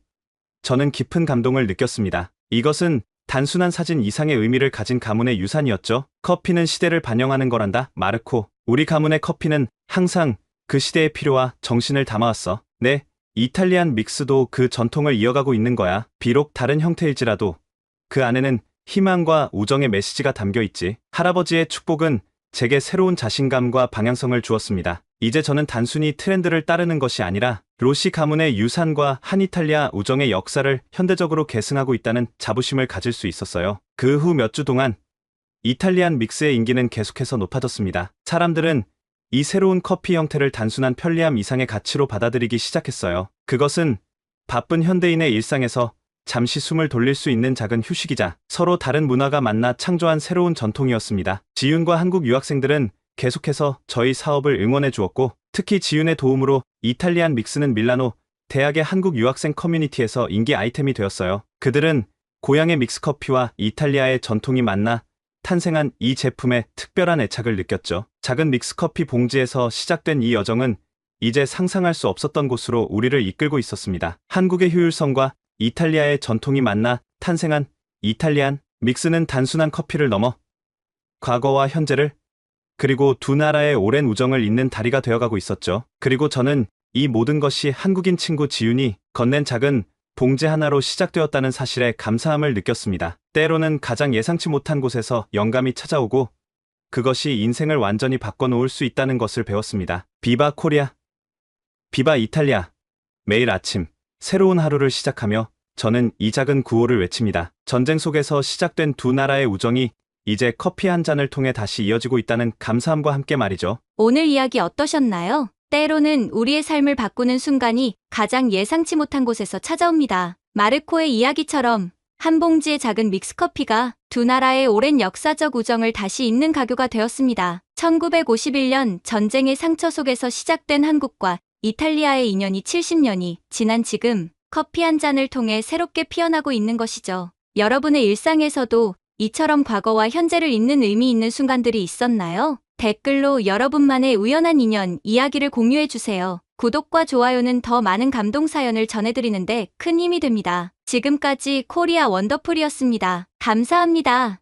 저는 깊은 감동을 느꼈습니다. 이것은 단순한 사진 이상의 의미를 가진 가문의 유산이었죠. 커피는 시대를 반영하는 거란다. 마르코, 우리 가문의 커피는 항상 그 시대의 필요와 정신을 담아왔어. 네, 이탈리안 믹스도 그 전통을 이어가고 있는 거야. 비록 다른 형태일지라도 그 안에는 희망과 우정의 메시지가 담겨 있지. 할아버지의 축복은 제게 새로운 자신감과 방향성을 주었습니다. 이제 저는 단순히 트렌드를 따르는 것이 아니라 로시 가문의 유산과 한이탈리아 우정의 역사를 현대적으로 계승하고 있다는 자부심을 가질 수 있었어요. 그 후 몇 주 동안 이탈리안 믹스의 인기는 계속해서 높아졌습니다. 사람들은 이 새로운 커피 형태를 단순한 편리함 이상의 가치로 받아들이기 시작했어요. 그것은 바쁜 현대인의 일상에서 잠시 숨을 돌릴 수 있는 작은 휴식이자 서로 다른 문화가 만나 창조한 새로운 전통이었습니다. 지윤과 한국 유학생들은 계속해서 저희 사업을 응원해 주었고, 특히 지윤의 도움으로 이탈리안 믹스는 밀라노 대학의 한국 유학생 커뮤니티에서 인기 아이템이 되었어요. 그들은 고향의 믹스커피와 이탈리아의 전통이 만나 탄생한 이 제품에 특별한 애착을 느꼈죠. 작은 믹스커피 봉지에서 시작된 이 여정은 이제 상상할 수 없었던 곳으로 우리를 이끌고 있었습니다. 한국의 효율성과 이탈리아의 전통이 만나 탄생한 이탈리안 믹스는 단순한 커피를 넘어 과거와 현재를, 그리고 두 나라의 오랜 우정을 잇는 다리가 되어가고 있었죠. 그리고 저는 이 모든 것이 한국인 친구 지윤이 건넨 작은 봉지 하나로 시작되었다는 사실에 감사함을 느꼈습니다. 때로는 가장 예상치 못한 곳에서 영감이 찾아오고 그것이 인생을 완전히 바꿔놓을 수 있다는 것을 배웠습니다. 비바 코리아, 비바 이탈리아. 매일 아침 새로운 하루를 시작하며 저는 이 작은 구호를 외칩니다. 전쟁 속에서 시작된 두 나라의 우정이 이제 커피 한 잔을 통해 다시 이어지고 있다는 감사함과 함께 말이죠. 오늘 이야기 어떠셨나요? 때로는 우리의 삶을 바꾸는 순간이 가장 예상치 못한 곳에서 찾아옵니다. 마르코의 이야기처럼 한 봉지의 작은 믹스커피가 두 나라의 오랜 역사적 우정을 다시 잇는 가교가 되었습니다. 1951년 전쟁의 상처 속에서 시작된 한국과 이탈리아의 인연이 70년이 지난 지금 커피 한 잔을 통해 새롭게 피어나고 있는 것이죠. 여러분의 일상에서도 이처럼 과거와 현재를 잇는 의미 있는 순간들이 있었나요? 댓글로 여러분만의 우연한 인연 이야기를 공유해주세요. 구독과 좋아요는 더 많은 감동 사연을 전해드리는데 큰 힘이 됩니다. 지금까지 코리아 원더풀이었습니다. 감사합니다.